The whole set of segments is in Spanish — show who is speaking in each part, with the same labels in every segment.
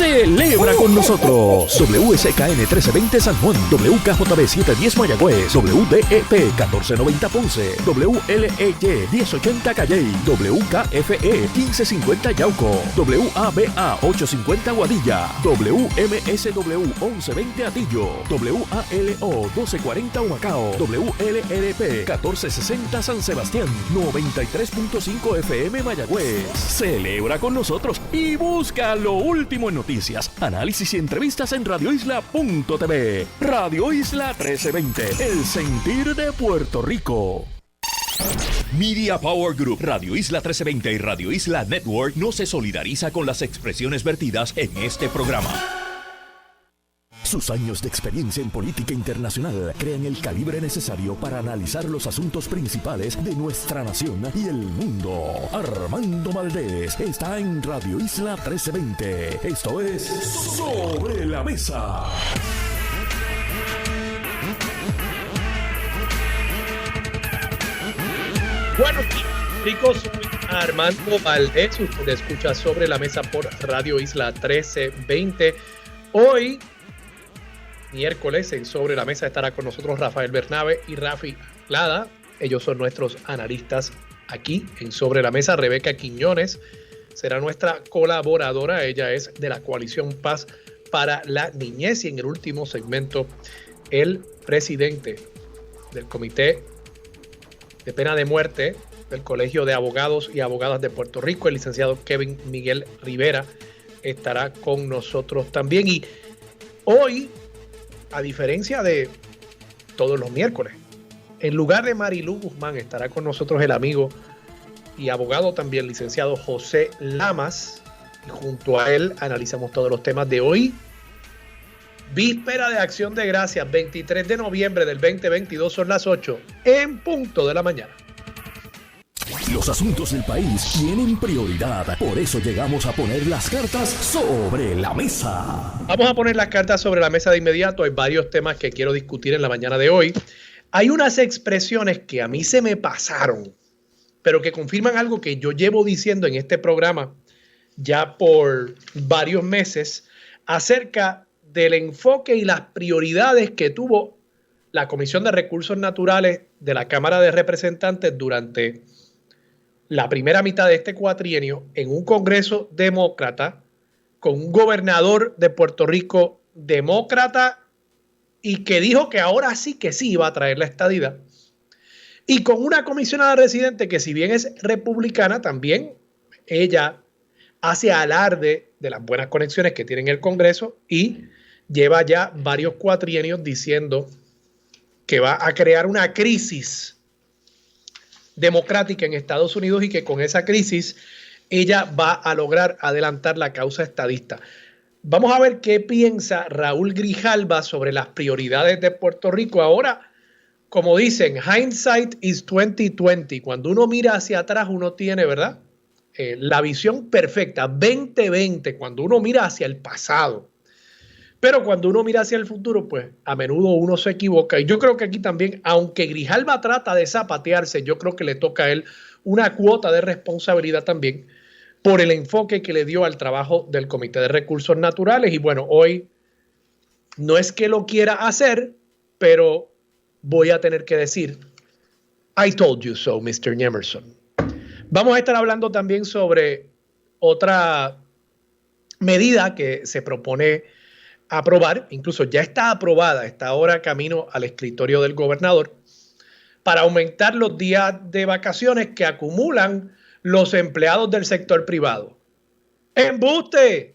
Speaker 1: Celebra con nosotros. WSKN 1320 San Juan, WKJB 710 Mayagüez, WDEP 1490 Ponce, WLEY 1080 Calley, WKFE 1550 Yauco, WABA 850 Guadilla, WMSW 1120 Atillo, WALO 1240 Humacao, WLRP 1460 San Sebastián, 93.5 FM Mayagüez. Celebra con nosotros y busca lo último en noticias, análisis y entrevistas en radioisla.tv. Radio Isla 1320, el sentir de Puerto Rico. Media Power Group, Radio Isla 1320 y Radio Isla Network no se solidariza con las expresiones vertidas en este programa. Sus años de experiencia en política internacional crean el calibre necesario para analizar los asuntos principales de nuestra nación y el mundo. Armando Valdés está en Radio Isla 1320. Esto es Sobre la Mesa.
Speaker 2: Buenos días, chicos. Soy Armando Valdés. Usted escucha Sobre la Mesa por Radio Isla 1320. Hoy, miércoles, en Sobre la Mesa estará con nosotros Rafael Bernabe y Rafi Lada. Ellos son nuestros analistas aquí en Sobre la Mesa. Rebeca Quiñones será nuestra colaboradora. Ella es de la Coalición Paz para la Niñez. Y en el último segmento, el presidente del Comité de Pena de Muerte del Colegio de Abogados y Abogadas de Puerto Rico, el licenciado Kevin Miguel Rivera, estará con nosotros también. Y hoy, a diferencia de todos los miércoles, en lugar de Marilú Guzmán, estará con nosotros el amigo y abogado también, licenciado José Lamas. Y junto a él analizamos todos los temas de hoy. Víspera de Acción de Gracias, 23 de noviembre del 2022, son las 8 en punto de la mañana.
Speaker 1: Los asuntos del país tienen prioridad, por eso llegamos a poner las cartas sobre la mesa.
Speaker 2: Vamos a poner las cartas sobre la mesa de inmediato. Hay varios temas que quiero discutir en la mañana de hoy. Hay unas expresiones que a mí se me pasaron, pero que confirman algo que yo llevo diciendo en este programa ya por varios meses acerca del enfoque y las prioridades que tuvo la Comisión de Recursos Naturales de la Cámara de Representantes durante la primera mitad de este cuatrienio en un Congreso demócrata, con un gobernador de Puerto Rico demócrata y que dijo que ahora sí que sí iba a traer la estadidad, y con una comisionada residente que, si bien es republicana, también ella hace alarde de las buenas conexiones que tiene en el Congreso y lleva ya varios cuatrienios diciendo que va a crear una crisis democrática en Estados Unidos y que con esa crisis ella va a lograr adelantar la causa estadista. Vamos a ver qué piensa Raúl Grijalva sobre las prioridades de Puerto Rico. Ahora, como dicen, hindsight is 2020. Cuando uno mira hacia atrás, uno tiene, ¿verdad?, la visión perfecta, 2020, cuando uno mira hacia el pasado. Pero cuando uno mira hacia el futuro, pues a menudo uno se equivoca. Y yo creo que aquí también, aunque Grijalva trata de zapatearse, yo creo que le toca a él una cuota de responsabilidad también por el enfoque que le dio al trabajo del Comité de Recursos Naturales. Y bueno, hoy no es que lo quiera hacer, pero voy a tener que decir, I told you so, Mr. Emerson. Vamos a estar hablando también sobre otra medida que se propone aprobar, incluso ya está aprobada, está ahora camino al escritorio del gobernador, para aumentar los días de vacaciones que acumulan los empleados del sector privado. ¡Embuste!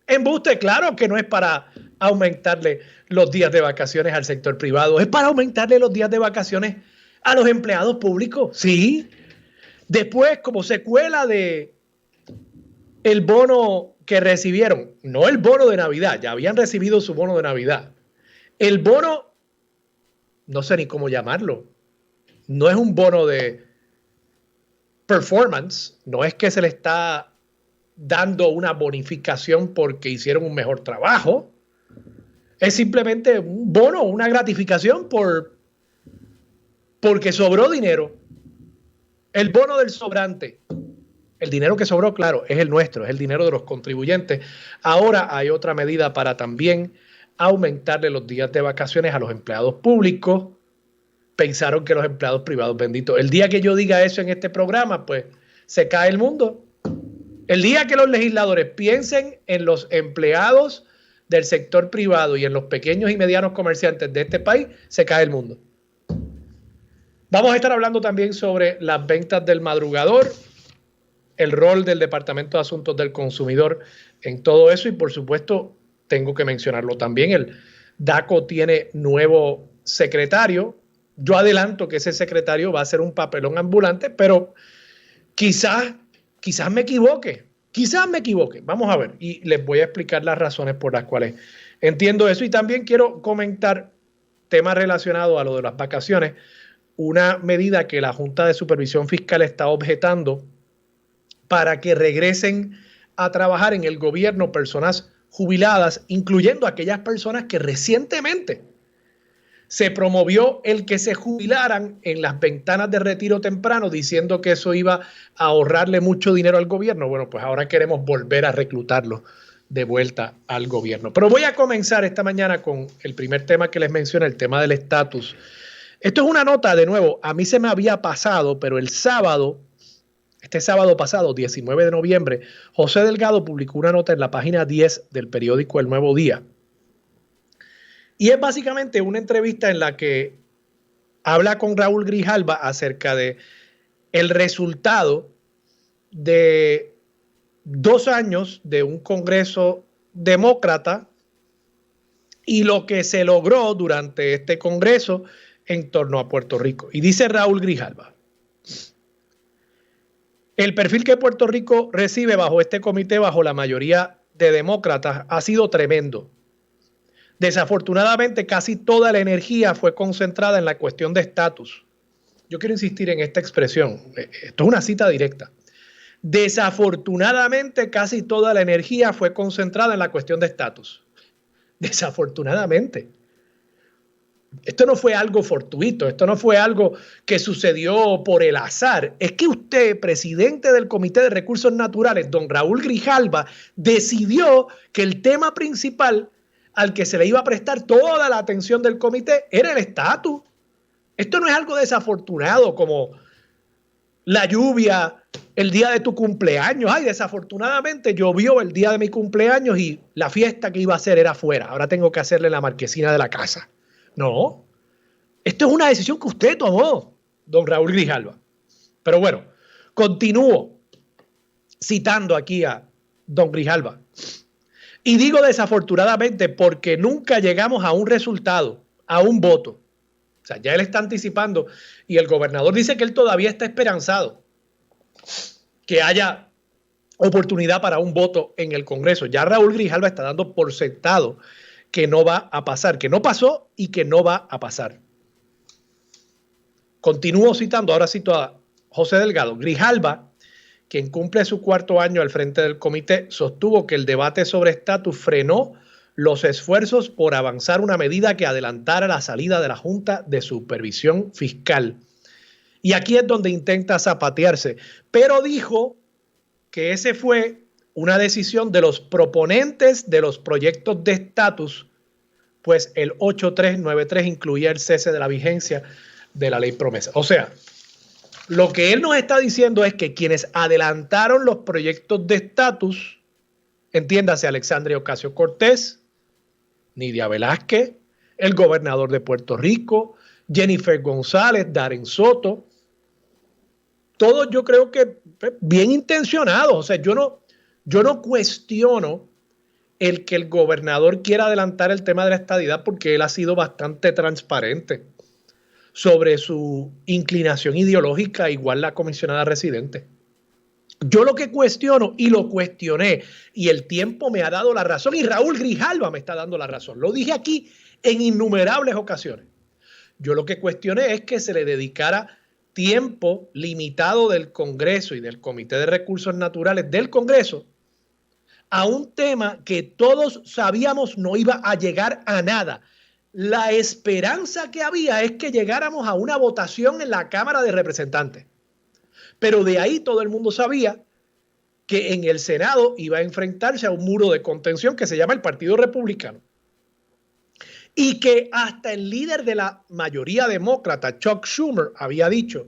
Speaker 2: ¡Embuste! Claro que no es para aumentarle los días de vacaciones al sector privado, es para aumentarle los días de vacaciones a los empleados públicos. Sí. Después, como secuela de el bono que recibieron, no el bono de Navidad, ya habían recibido su bono de Navidad. El bono, no sé ni cómo llamarlo, no es un bono de performance, no es que se le está dando una bonificación porque hicieron un mejor trabajo, es simplemente un bono, una gratificación porque sobró dinero. El bono del sobrante. El dinero que sobró, claro, es el nuestro, es el dinero de los contribuyentes. Ahora hay otra medida para también aumentarle los días de vacaciones a los empleados públicos. Pensaron que los empleados privados, bendito. El día que yo diga eso en este programa, pues se cae el mundo. El día que los legisladores piensen en los empleados del sector privado y en los pequeños y medianos comerciantes de este país, se cae el mundo. Vamos a estar hablando también sobre las ventas del madrugador, el rol del Departamento de Asuntos del Consumidor en todo eso y por supuesto tengo que mencionarlo también, el DACO tiene nuevo secretario. Yo adelanto que ese secretario va a ser un papelón ambulante, pero quizás me equivoque, vamos a ver y les voy a explicar las razones por las cuales entiendo eso y también quiero comentar temas relacionados a lo de las vacaciones, una medida que la Junta de Supervisión Fiscal está objetando para que regresen a trabajar en el gobierno personas jubiladas, incluyendo aquellas personas que recientemente se promovió el que se jubilaran en las ventanas de retiro temprano, diciendo que eso iba a ahorrarle mucho dinero al gobierno. Bueno, pues ahora queremos volver a reclutarlos de vuelta al gobierno. Pero voy a comenzar esta mañana con el primer tema que les mencioné, el tema del estatus. Esto es una nota, de nuevo, a mí se me había pasado, pero el sábado, este sábado pasado, 19 de noviembre, José Delgado publicó una nota en la página 10 del periódico El Nuevo Día. Y es básicamente una entrevista en la que habla con Raúl Grijalva acerca de el resultado de 2 años de un Congreso demócrata y lo que se logró durante este Congreso en torno a Puerto Rico. Y dice Raúl Grijalva: el perfil que Puerto Rico recibe bajo este comité, bajo la mayoría de demócratas, ha sido tremendo. Desafortunadamente, casi toda la energía fue concentrada en la cuestión de estatus. Yo quiero insistir en esta expresión. Esto es una cita directa. Desafortunadamente, casi toda la energía fue concentrada en la cuestión de estatus. Desafortunadamente. Esto no fue algo fortuito, esto no fue algo que sucedió por el azar. Es que usted, presidente del Comité de Recursos Naturales, don Raúl Grijalva, decidió que el tema principal al que se le iba a prestar toda la atención del comité era el estatus. Esto no es algo desafortunado como la lluvia el día de tu cumpleaños. Ay, desafortunadamente llovió el día de mi cumpleaños y la fiesta que iba a hacer era afuera. Ahora tengo que hacerle en la marquesina de la casa. No, esto es una decisión que usted tomó, don Raúl Grijalva. Pero bueno, continúo citando aquí a don Grijalva. Y digo desafortunadamente porque nunca llegamos a un resultado, a un voto. O sea, ya él está anticipando y el gobernador dice que él todavía está esperanzado que haya oportunidad para un voto en el Congreso. Ya Raúl Grijalva está dando por sentado que no va a pasar, que no pasó y que no va a pasar. Continúo citando, ahora cito a José Delgado. Grijalva, quien cumple su 4º año al frente del comité, sostuvo que el debate sobre estatus frenó los esfuerzos por avanzar una medida que adelantara la salida de la Junta de Supervisión Fiscal. Y aquí es donde intenta zapatearse, pero dijo que ese fue una decisión de los proponentes de los proyectos de estatus, pues el 8393 incluía el cese de la vigencia de la ley promesa. O sea, lo que él nos está diciendo es que quienes adelantaron los proyectos de estatus, entiéndase Alexandria Ocasio-Cortez, Nidia Velázquez, el gobernador de Puerto Rico, Jennifer González, Darren Soto, todos yo creo que bien intencionados. O sea, yo no cuestiono el que el gobernador quiera adelantar el tema de la estadidad porque él ha sido bastante transparente sobre su inclinación ideológica, igual la comisionada residente. Yo lo que cuestiono, y lo cuestioné, y el tiempo me ha dado la razón, y Raúl Grijalva me está dando la razón, lo dije aquí en innumerables ocasiones. Yo lo que cuestioné es que se le dedicara tiempo limitado del Congreso y del Comité de Recursos Naturales del Congreso a un tema que todos sabíamos no iba a llegar a nada. La esperanza que había es que llegáramos a una votación en la Cámara de Representantes. Pero de ahí todo el mundo sabía que en el Senado iba a enfrentarse a un muro de contención que se llama el Partido Republicano. Y que hasta el líder de la mayoría demócrata, Chuck Schumer, había dicho,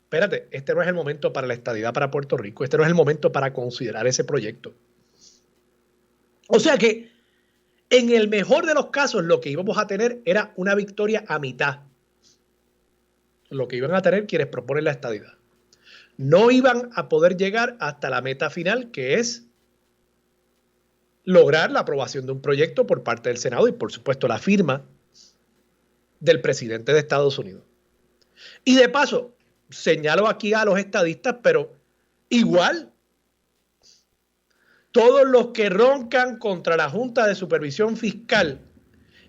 Speaker 2: espérate, este no es el momento para la estadidad para Puerto Rico, este no es el momento para considerar ese proyecto. O sea que en el mejor de los casos lo que íbamos a tener era una victoria a mitad. Lo que iban a tener quienes proponen la estadidad. No iban a poder llegar hasta la meta final, que es lograr la aprobación de un proyecto por parte del Senado y, por supuesto, la firma del presidente de Estados Unidos. Y de paso, señalo aquí a los estadistas, pero igual, todos los que roncan contra la Junta de Supervisión Fiscal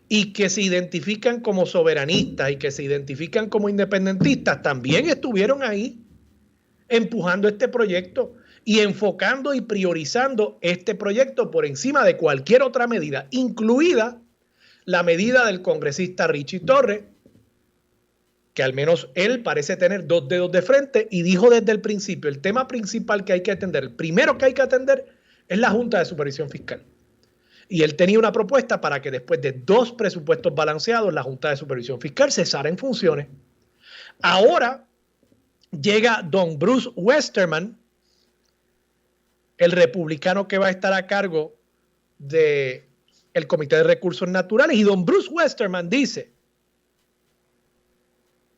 Speaker 2: y que se identifican como soberanistas y que se identifican como independentistas, también estuvieron ahí empujando este proyecto y enfocando y priorizando este proyecto por encima de cualquier otra medida, incluida la medida del congresista Richie Torres, que al menos él parece tener dos dedos de frente y dijo desde el principio, el tema principal que hay que atender, el primero que hay que atender es la Junta de Supervisión Fiscal. Y él tenía una propuesta para que después de 2 presupuestos balanceados, la Junta de Supervisión Fiscal cesara en funciones. Ahora llega don Bruce Westerman, el republicano que va a estar a cargo del Comité de Recursos Naturales, y don Bruce Westerman dice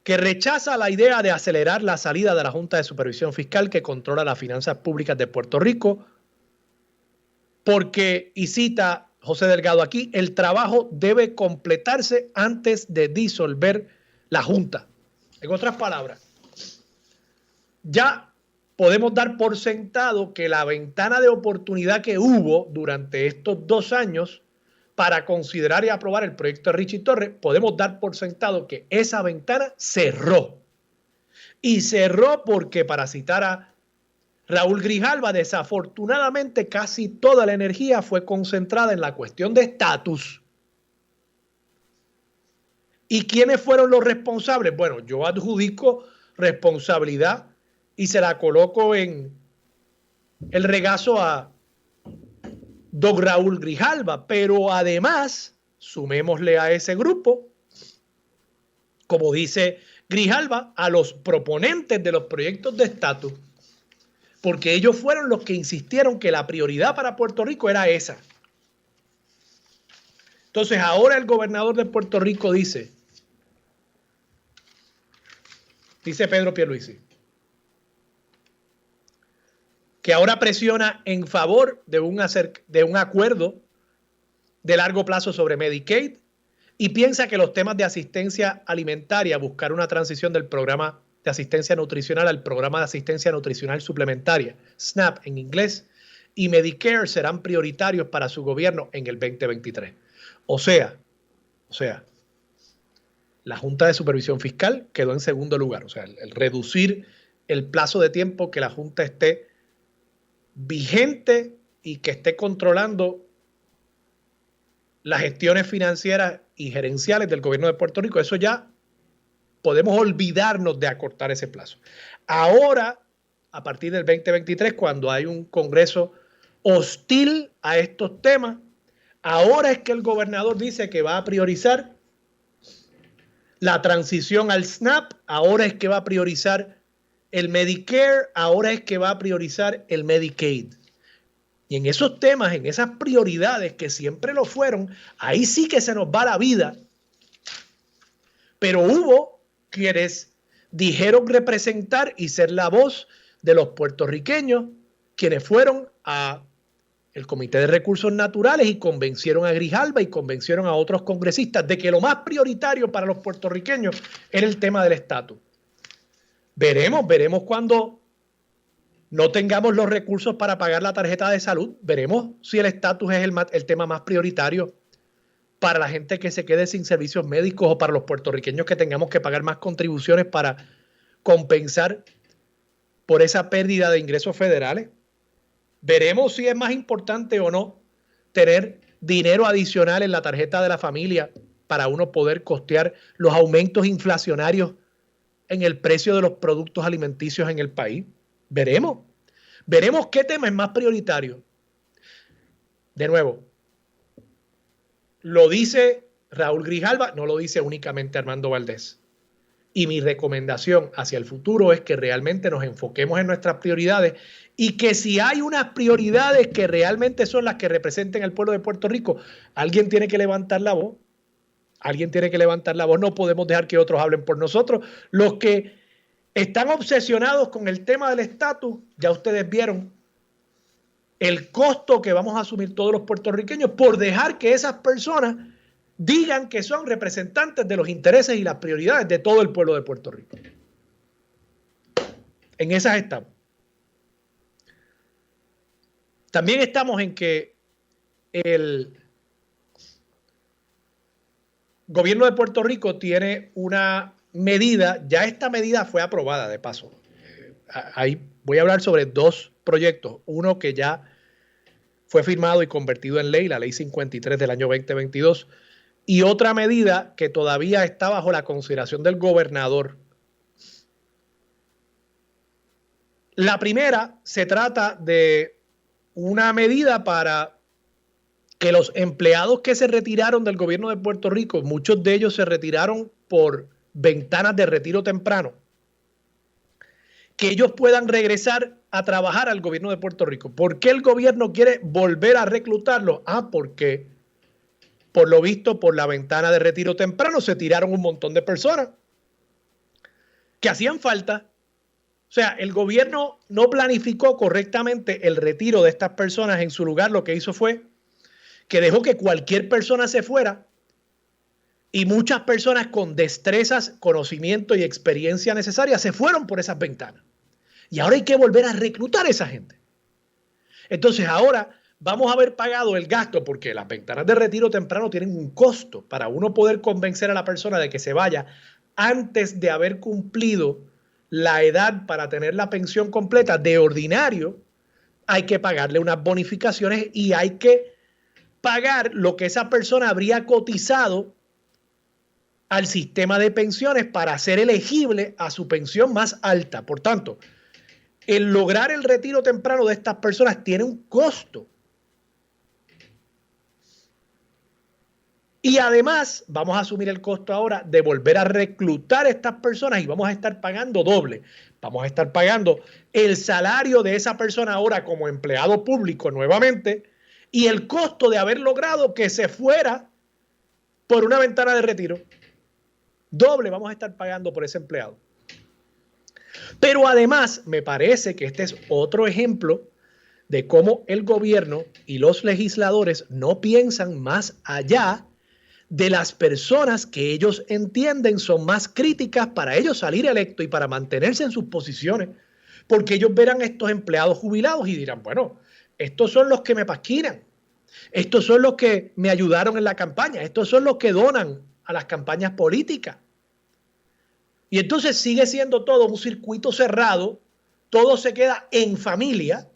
Speaker 2: que rechaza la idea de acelerar la salida de la Junta de Supervisión Fiscal que controla las finanzas públicas de Puerto Rico, porque, y cita José Delgado aquí, el trabajo debe completarse antes de disolver la Junta. En otras palabras, ya podemos dar por sentado que la ventana de oportunidad que hubo durante estos 2 años para considerar y aprobar el proyecto de Richie Torres, podemos dar por sentado que esa ventana cerró. Y cerró porque, para citar a Raúl Grijalva, desafortunadamente casi toda la energía fue concentrada en la cuestión de estatus. ¿Y quiénes fueron los responsables? Bueno, yo adjudico responsabilidad y se la coloco en el regazo a don Raúl Grijalva, pero además, sumémosle a ese grupo, como dice Grijalva, a los proponentes de los proyectos de estatus, porque ellos fueron los que insistieron que la prioridad para Puerto Rico era esa. Entonces ahora el gobernador de Puerto Rico dice Pedro Pierluisi, que ahora presiona en favor de un acuerdo de largo plazo sobre Medicaid y piensa que los temas de asistencia alimentaria, buscar una transición del programa de asistencia nutricional al programa de asistencia nutricional suplementaria, SNAP en inglés, y Medicare serán prioritarios para su gobierno en el 2023. O sea, la Junta de Supervisión Fiscal quedó en segundo lugar. O sea, el reducir el plazo de tiempo que la Junta esté vigente y que esté controlando las gestiones financieras y gerenciales del gobierno de Puerto Rico, eso ya podemos olvidarnos de acortar ese plazo. Ahora, a partir del 2023, cuando hay un Congreso hostil a estos temas, ahora es que el gobernador dice que va a priorizar la transición al SNAP, ahora es que va a priorizar el Medicare, ahora es que va a priorizar el Medicaid. Y en esos temas, en esas prioridades que siempre lo fueron, ahí sí que se nos va la vida. Pero hubo quienes dijeron representar y ser la voz de los puertorriqueños, quienes fueron a el Comité de Recursos Naturales y convencieron a Grijalva y convencieron a otros congresistas de que lo más prioritario para los puertorriqueños era el tema del estatus. Veremos cuando no tengamos los recursos para pagar la tarjeta de salud, veremos si el estatus es el tema más prioritario para la gente que se quede sin servicios médicos o para los puertorriqueños que tengamos que pagar más contribuciones para compensar por esa pérdida de ingresos federales. Veremos si es más importante o no tener dinero adicional en la tarjeta de la familia para uno poder costear los aumentos inflacionarios en el precio de los productos alimenticios en el país. Veremos. Veremos qué tema es más prioritario. De nuevo, lo dice Raúl Grijalva, no lo dice únicamente Armando Valdés. Y mi recomendación hacia el futuro es que realmente nos enfoquemos en nuestras prioridades y que si hay unas prioridades que realmente son las que representen al pueblo de Puerto Rico, alguien tiene que levantar la voz. Alguien tiene que levantar la voz. No podemos dejar que otros hablen por nosotros. Los que están obsesionados con el tema del estatus, ya ustedes vieron el costo que vamos a asumir todos los puertorriqueños por dejar que esas personas digan que son representantes de los intereses y las prioridades de todo el pueblo de Puerto Rico. En esas estamos. También estamos en que el gobierno de Puerto Rico tiene una medida, ya esta medida fue aprobada de paso. Ahí voy a hablar sobre dos proyectos. Uno que ya fue firmado y convertido en ley, la ley 53 del año 2022, y otra medida que todavía está bajo la consideración del gobernador. La primera se trata de una medida para que los empleados que se retiraron del gobierno de Puerto Rico, muchos de ellos se retiraron por ventanas de retiro temprano, que ellos puedan regresar a trabajar al gobierno de Puerto Rico. ¿Por qué el gobierno quiere volver a reclutarlos? Porque por lo visto, por la ventana de retiro temprano se tiraron un montón de personas que hacían falta. O sea, el gobierno no planificó correctamente el retiro de estas personas. En su lugar, lo que hizo fue que dejó que cualquier persona se fuera y muchas personas con destrezas, conocimiento y experiencia necesaria se fueron por esas ventanas. Y ahora hay que volver a reclutar a esa gente. Entonces ahora vamos a haber pagado el gasto porque las ventanas de retiro temprano tienen un costo para uno poder convencer a la persona de que se vaya antes de haber cumplido la edad para tener la pensión completa. De ordinario, hay que pagarle unas bonificaciones y hay que pagar lo que esa persona habría cotizado al sistema de pensiones para ser elegible a su pensión más alta. Por tanto, el lograr el retiro temprano de estas personas tiene un costo. Y además vamos a asumir el costo ahora de volver a reclutar a estas personas y vamos a estar pagando doble. Vamos a estar pagando el salario de esa persona ahora como empleado público nuevamente y el costo de haber logrado que se fuera por una ventana de retiro. Doble vamos a estar pagando por ese empleado. Pero además me parece que este es otro ejemplo de cómo el gobierno y los legisladores no piensan más allá de las personas que ellos entienden son más críticas para ellos salir electos y para mantenerse en sus posiciones, porque ellos verán a estos empleados jubilados y dirán, bueno, estos son los que me pasquinan, estos son los que me ayudaron en la campaña, estos son los que donan a las campañas políticas. Y entonces sigue siendo todo un circuito cerrado, todo se queda en familia,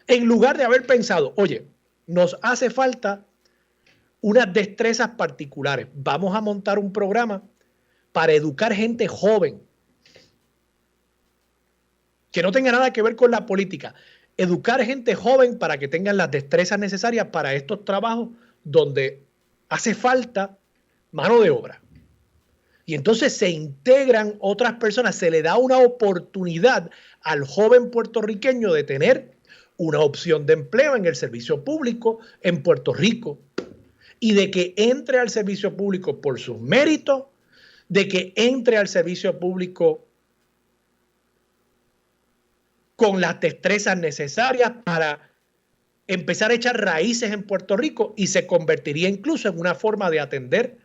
Speaker 2: en lugar de haber pensado, oye, nos hace falta unas destrezas particulares. Vamos a montar un programa para educar gente joven que no tenga nada que ver con la política. Educar gente joven para que tengan las destrezas necesarias para estos trabajos donde hace falta mano de obra. Y entonces se integran otras personas, se le da una oportunidad al joven puertorriqueño de tener una opción de empleo en el servicio público en Puerto Rico. Y de que entre al servicio público por sus méritos, de que entre al servicio público con las destrezas necesarias para empezar a echar raíces en Puerto Rico y se convertiría incluso en una forma de atender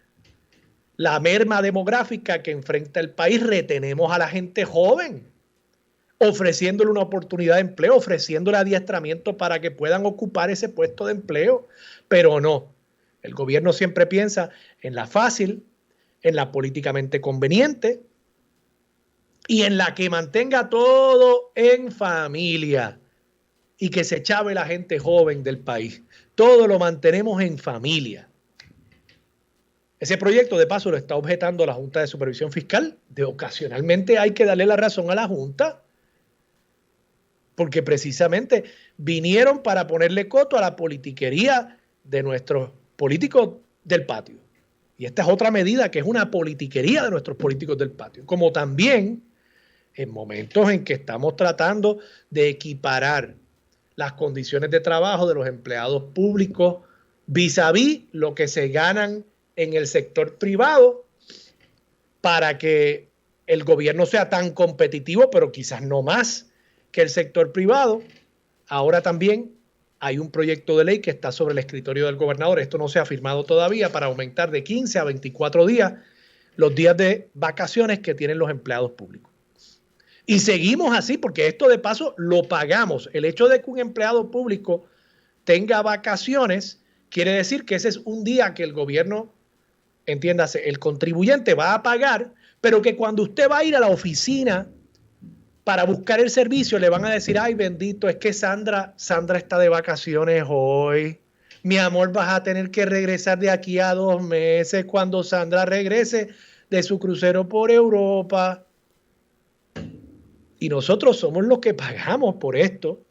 Speaker 2: la merma demográfica que enfrenta el país. Retenemos a la gente joven, ofreciéndole una oportunidad de empleo, ofreciéndole adiestramiento para que puedan ocupar ese puesto de empleo, pero no. El gobierno siempre piensa en la fácil, en la políticamente conveniente y en la que mantenga todo en familia y que se chave la gente joven del país. Todo lo mantenemos en familia. Ese proyecto, de paso, lo está objetando la Junta de Supervisión Fiscal. Ocasionalmente hay que darle la razón a la Junta. porque precisamente vinieron para ponerle coto a la politiquería de nuestros políticos del patio. Y esta es otra medida que es una politiquería de nuestros políticos del patio. Como también en momentos en que estamos tratando de equiparar las condiciones de trabajo de los empleados públicos vis a vis lo que se ganan en el sector privado para que el gobierno sea tan competitivo, pero quizás no más que el sector privado. Ahora también hay un proyecto de ley que está sobre el escritorio del gobernador, esto no se ha firmado todavía, para aumentar de 15 a 24 días los días de vacaciones que tienen los empleados públicos. Y seguimos así, porque esto de paso lo pagamos. El hecho de que un empleado público tenga vacaciones quiere decir que ese es un día que el gobierno, entiéndase, el contribuyente va a pagar, pero que cuando usted va a ir a la oficina para buscar el servicio le van a decir, ay bendito, es que Sandra está de vacaciones hoy. Mi amor, vas a tener que regresar de aquí a 2 meses cuando Sandra regrese de su crucero por Europa. Y nosotros somos los que pagamos por esto.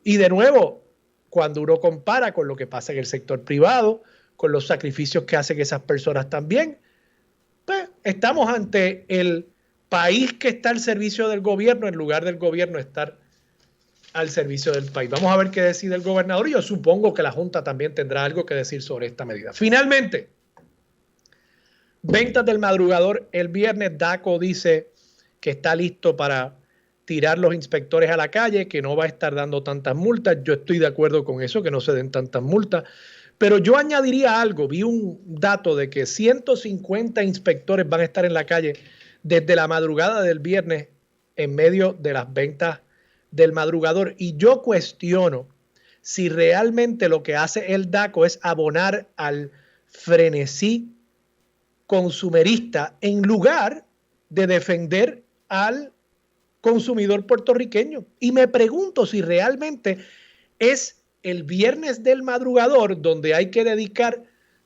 Speaker 2: Y de nuevo, cuando uno compara con lo que pasa en el sector privado, con los sacrificios que hacen esas personas también, pues estamos ante el país que está al servicio del gobierno en lugar del gobierno estar al servicio del país. Vamos a ver qué decide el gobernador y yo supongo que la Junta también tendrá algo que decir sobre esta medida. Finalmente, ventas del madrugador el viernes. DACO dice que está listo para tirar los inspectores a la calle, que no va a estar dando tantas multas. Yo estoy de acuerdo con eso, que no se den tantas multas. Pero yo añadiría algo. Vi un dato de que 150 inspectores van a estar en la calle desde la madrugada del viernes en medio de las ventas del madrugador. Y yo cuestiono si realmente lo que hace el DACO es abonar al frenesí consumerista en lugar de defender al consumidor puertorriqueño. Y me pregunto si realmente es el viernes del madrugador donde hay que dedicar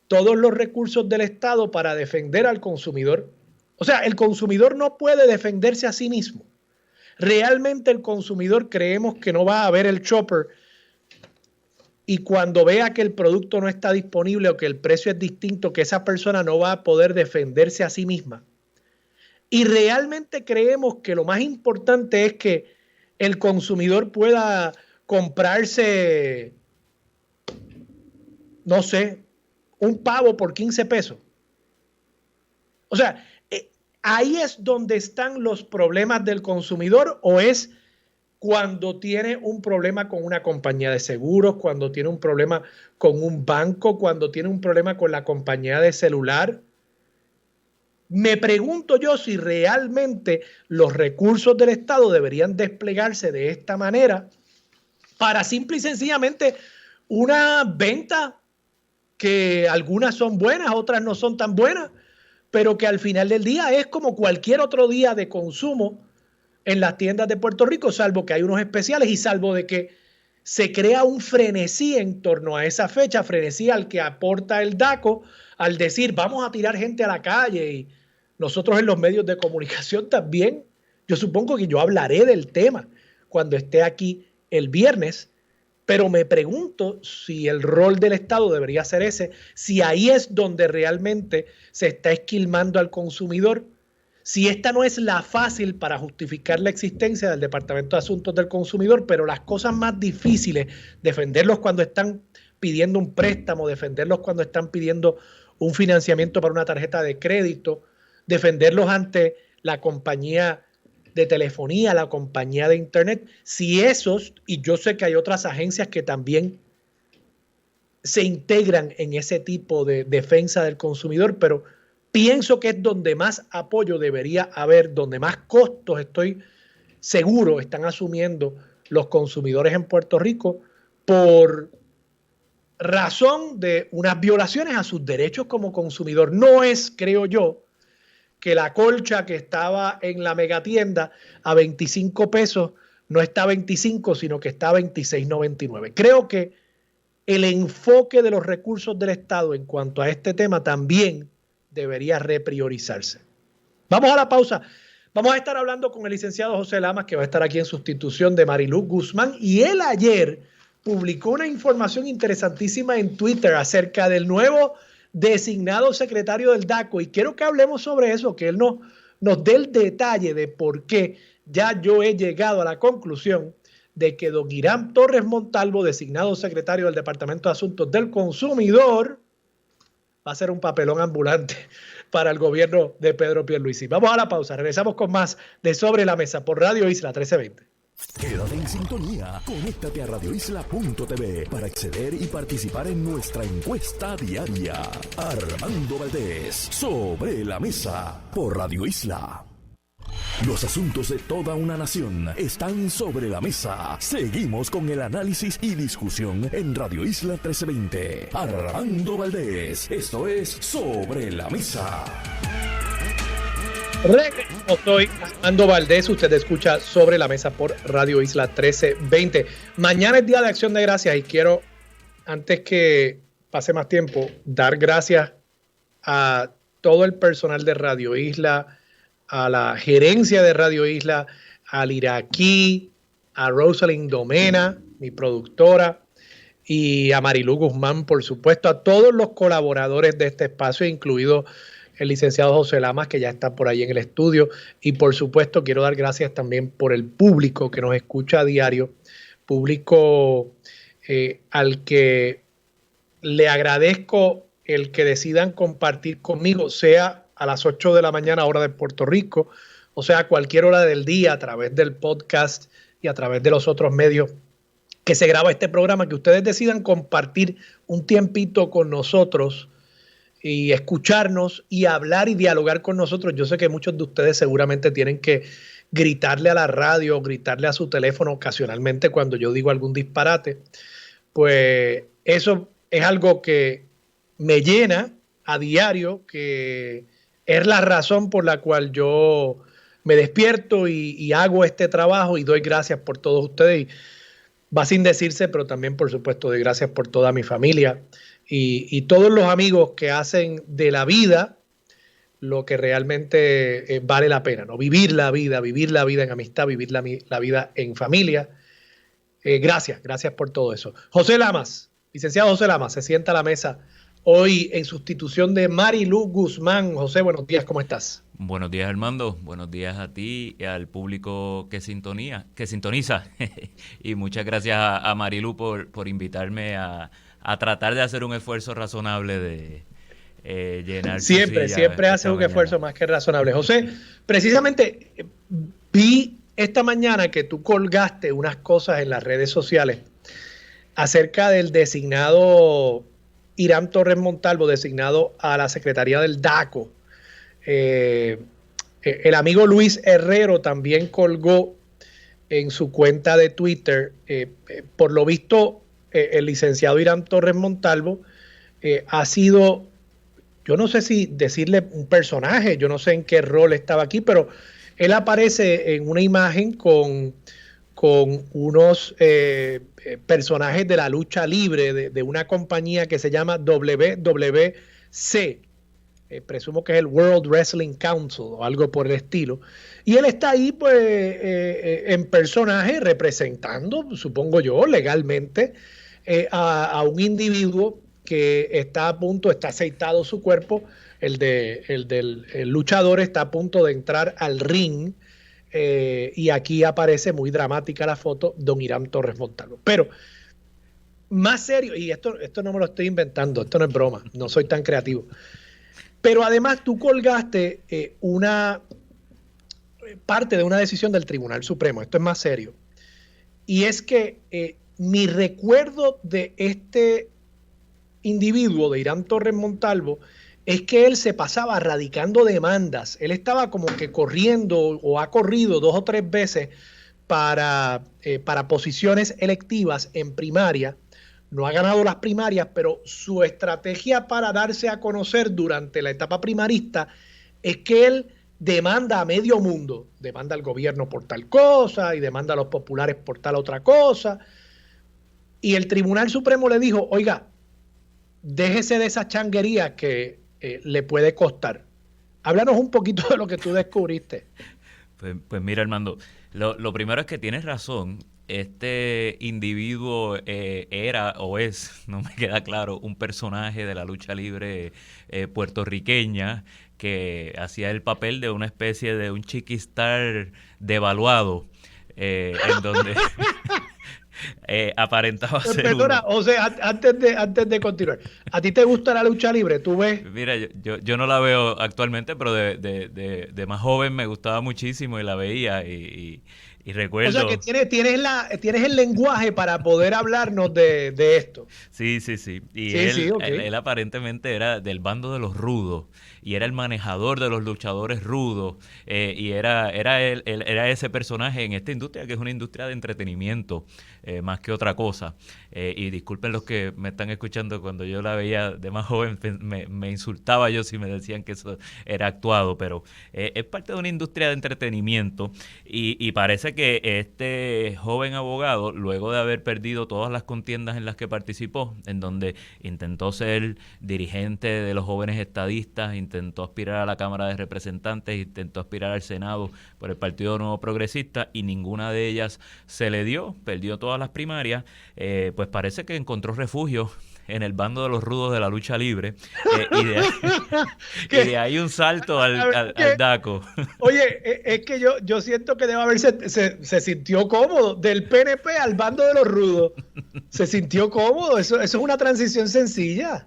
Speaker 2: todos los recursos del Estado para defender al consumidor. O sea, el consumidor no puede defenderse a sí mismo. Realmente el consumidor creemos que no va a ver el shopper y cuando vea que el producto no está disponible o que el precio es distinto, que esa persona no va a poder defenderse a sí misma. Y realmente creemos que lo más importante es que el consumidor pueda comprarse, no sé, un pavo por 15 pesos. O sea, ahí es donde están los problemas del consumidor, o es cuando tiene un problema con una compañía de seguros, cuando tiene un problema con un banco, cuando tiene un problema con la compañía de celular. Me pregunto yo si realmente los recursos del Estado deberían desplegarse de esta manera para simple y sencillamente una venta que algunas son buenas, otras no son tan buenas, pero que al final del día es como cualquier otro día de consumo en las tiendas de Puerto Rico, salvo que hay unos especiales y salvo de que se crea un frenesí en torno a esa fecha, frenesí al que aporta el DACO al decir vamos a tirar gente a la calle. Y nosotros en los medios de comunicación también, yo supongo que yo hablaré del tema cuando esté aquí el viernes, pero me pregunto si el rol del Estado debería ser ese, si ahí es donde realmente se está esquilmando al consumidor, si esta no es la fácil para justificar la existencia del Departamento de Asuntos del Consumidor, pero las cosas más difíciles, defenderlos cuando están pidiendo un préstamo, defenderlos cuando están pidiendo un financiamiento para una tarjeta de crédito, defenderlos ante la compañía de telefonía, la compañía de internet, si esos, y yo sé que hay otras agencias que también se integran en ese tipo de defensa del consumidor, pero pienso que es donde más apoyo debería haber, donde más costos, estoy seguro, están asumiendo los consumidores en Puerto Rico por razón de unas violaciones a sus derechos como consumidor. No es, creo yo, que la colcha que estaba en la megatienda a 25 pesos no está a 25, sino que está a 26.99. Creo que el enfoque de los recursos del Estado en cuanto a este tema también debería repriorizarse. Vamos a la pausa. Vamos a estar hablando con el licenciado José Lamas, que va a estar aquí en sustitución de Mariluz Guzmán, y él ayer publicó una información interesantísima en Twitter acerca del nuevo designado secretario del DACO, y quiero que hablemos sobre eso, que él nos dé el detalle de por qué ya yo he llegado a la conclusión de que don Irán Torres Montalvo, designado secretario del Departamento de Asuntos del Consumidor, va a ser un papelón ambulante para el gobierno de Pedro Pierluisi. Vamos a la pausa, regresamos con más de Sobre la Mesa por Radio Isla 1320.
Speaker 1: Quédate en sintonía, conéctate a radioisla.tv para acceder y participar en nuestra encuesta diaria. Armando Valdés, Sobre la Mesa por Radio Isla. Los asuntos de toda una nación están sobre la mesa. Seguimos con el análisis y discusión en Radio Isla 1320. Armando Valdés, esto es Sobre la Mesa.
Speaker 2: Soy Armando Valdés, usted escucha Sobre la Mesa por Radio Isla 1320. Mañana es Día de Acción de Gracias y quiero, antes que pase más tiempo, dar gracias a todo el personal de Radio Isla, a la gerencia de Radio Isla, al iraquí, a Rosalind Domena, mi productora, y a Mariluz Guzmán, por supuesto, a todos los colaboradores de este espacio, incluido el licenciado José Lamas, que ya está por ahí en el estudio, y por supuesto quiero dar gracias también por el público que nos escucha a diario, público al que le agradezco el que decidan compartir conmigo, sea a las 8 de la mañana hora de Puerto Rico, o sea, a cualquier hora del día a través del podcast y a través de los otros medios que se graba este programa, que ustedes decidan compartir un tiempito con nosotros y escucharnos y hablar y dialogar con nosotros. Yo sé que muchos de ustedes seguramente tienen que gritarle a la radio, gritarle a su teléfono ocasionalmente cuando yo digo algún disparate. Pues eso es algo que me llena a diario, que es la razón por la cual yo me despierto y hago este trabajo, y doy gracias por todos ustedes. Y va sin decirse, pero también, por supuesto, doy gracias por toda mi familia y todos los amigos que hacen de la vida lo que realmente vale la pena, ¿no? Vivir la vida en amistad, vivir la vida en familia. Gracias por todo eso. José Lamas, licenciado José Lamas, se sienta a la mesa hoy en sustitución de Mariluz Guzmán. José, buenos días, ¿cómo estás?
Speaker 3: Buenos días, Armando. Buenos días a ti y al público que sintoniza. Y muchas gracias a Mariluz por invitarme a tratar de hacer un esfuerzo razonable de llenar.
Speaker 2: Siempre hace un esfuerzo más que razonable. José, precisamente vi esta mañana que tú colgaste unas cosas en las redes sociales acerca del designado Irán Torres Montalvo, designado a la Secretaría del DACO. El amigo Luis Herrero también colgó en su cuenta de Twitter. Por lo visto, el licenciado Irán Torres Montalvo ha sido, yo no sé si decirle un personaje, yo no sé en qué rol estaba aquí, pero él aparece en una imagen con unos personajes de la lucha libre de una compañía que se llama WWC. Presumo que es el World Wrestling Council o algo por el estilo. Y él está ahí, pues, en personaje representando, supongo yo, legalmente a un individuo que está aceitado su cuerpo, el del luchador está a punto de entrar al ring. Y aquí aparece muy dramática la foto, don Irán Torres Montalvo. Pero más serio, y esto no me lo estoy inventando, esto no es broma, no soy tan creativo. Pero además tú colgaste una parte de una decisión del Tribunal Supremo, esto es más serio. Y es que mi recuerdo de este individuo, de Irán Torres Montalvo, es que él se pasaba radicando demandas. Él estaba como que corriendo o ha corrido 2 o 3 veces para posiciones electivas en primaria. No ha ganado las primarias, pero su estrategia para darse a conocer durante la etapa primarista es que él demanda a medio mundo. Demanda al gobierno por tal cosa y demanda a los populares por tal otra cosa. Y el Tribunal Supremo le dijo, oiga, déjese de esa changuería que le puede costar. Háblanos un poquito de lo que tú descubriste.
Speaker 3: Pues mira, Armando, lo primero es que tienes razón. Este individuo era o es, no me queda claro, un personaje de la lucha libre puertorriqueña que hacía el papel de una especie de un chiquistar devaluado, en donde aparentaba ser
Speaker 2: Perdona,
Speaker 3: uno.
Speaker 2: o sea, antes de continuar, ¿a ti te gusta la lucha libre? ¿Tú ves?
Speaker 3: Mira, yo no la veo actualmente, pero de más joven me gustaba muchísimo y la veía y
Speaker 2: O sea, que
Speaker 3: recuerdo.
Speaker 2: tienes el lenguaje para poder hablarnos de esto.
Speaker 3: Sí, sí, sí. Y
Speaker 2: Sí, sí,
Speaker 3: él,
Speaker 2: ok.
Speaker 3: él, él aparentemente era del bando de los rudos y era el manejador de los luchadores rudos, y era ese personaje en esta industria que es una industria de entretenimiento, más que otra cosa. Y disculpen los que me están escuchando, cuando yo la veía de más joven me insultaba yo si me decían que eso era actuado, pero es parte de una industria de entretenimiento y parece que este joven abogado, luego de haber perdido todas las contiendas en las que participó, en donde intentó ser dirigente de los jóvenes estadistas, intentó aspirar a la Cámara de Representantes, intentó aspirar al Senado por el Partido Nuevo Progresista y ninguna de ellas se le dio, perdió todas las primarias, pues parece que encontró refugio en el bando de los rudos de la lucha libre, y de
Speaker 2: Que,
Speaker 3: ahí un salto
Speaker 2: a ver,
Speaker 3: al DACO.
Speaker 2: oye, es que yo siento que debe haberse, se sintió cómodo del PNP al bando de los rudos. Se sintió cómodo, eso es una transición sencilla.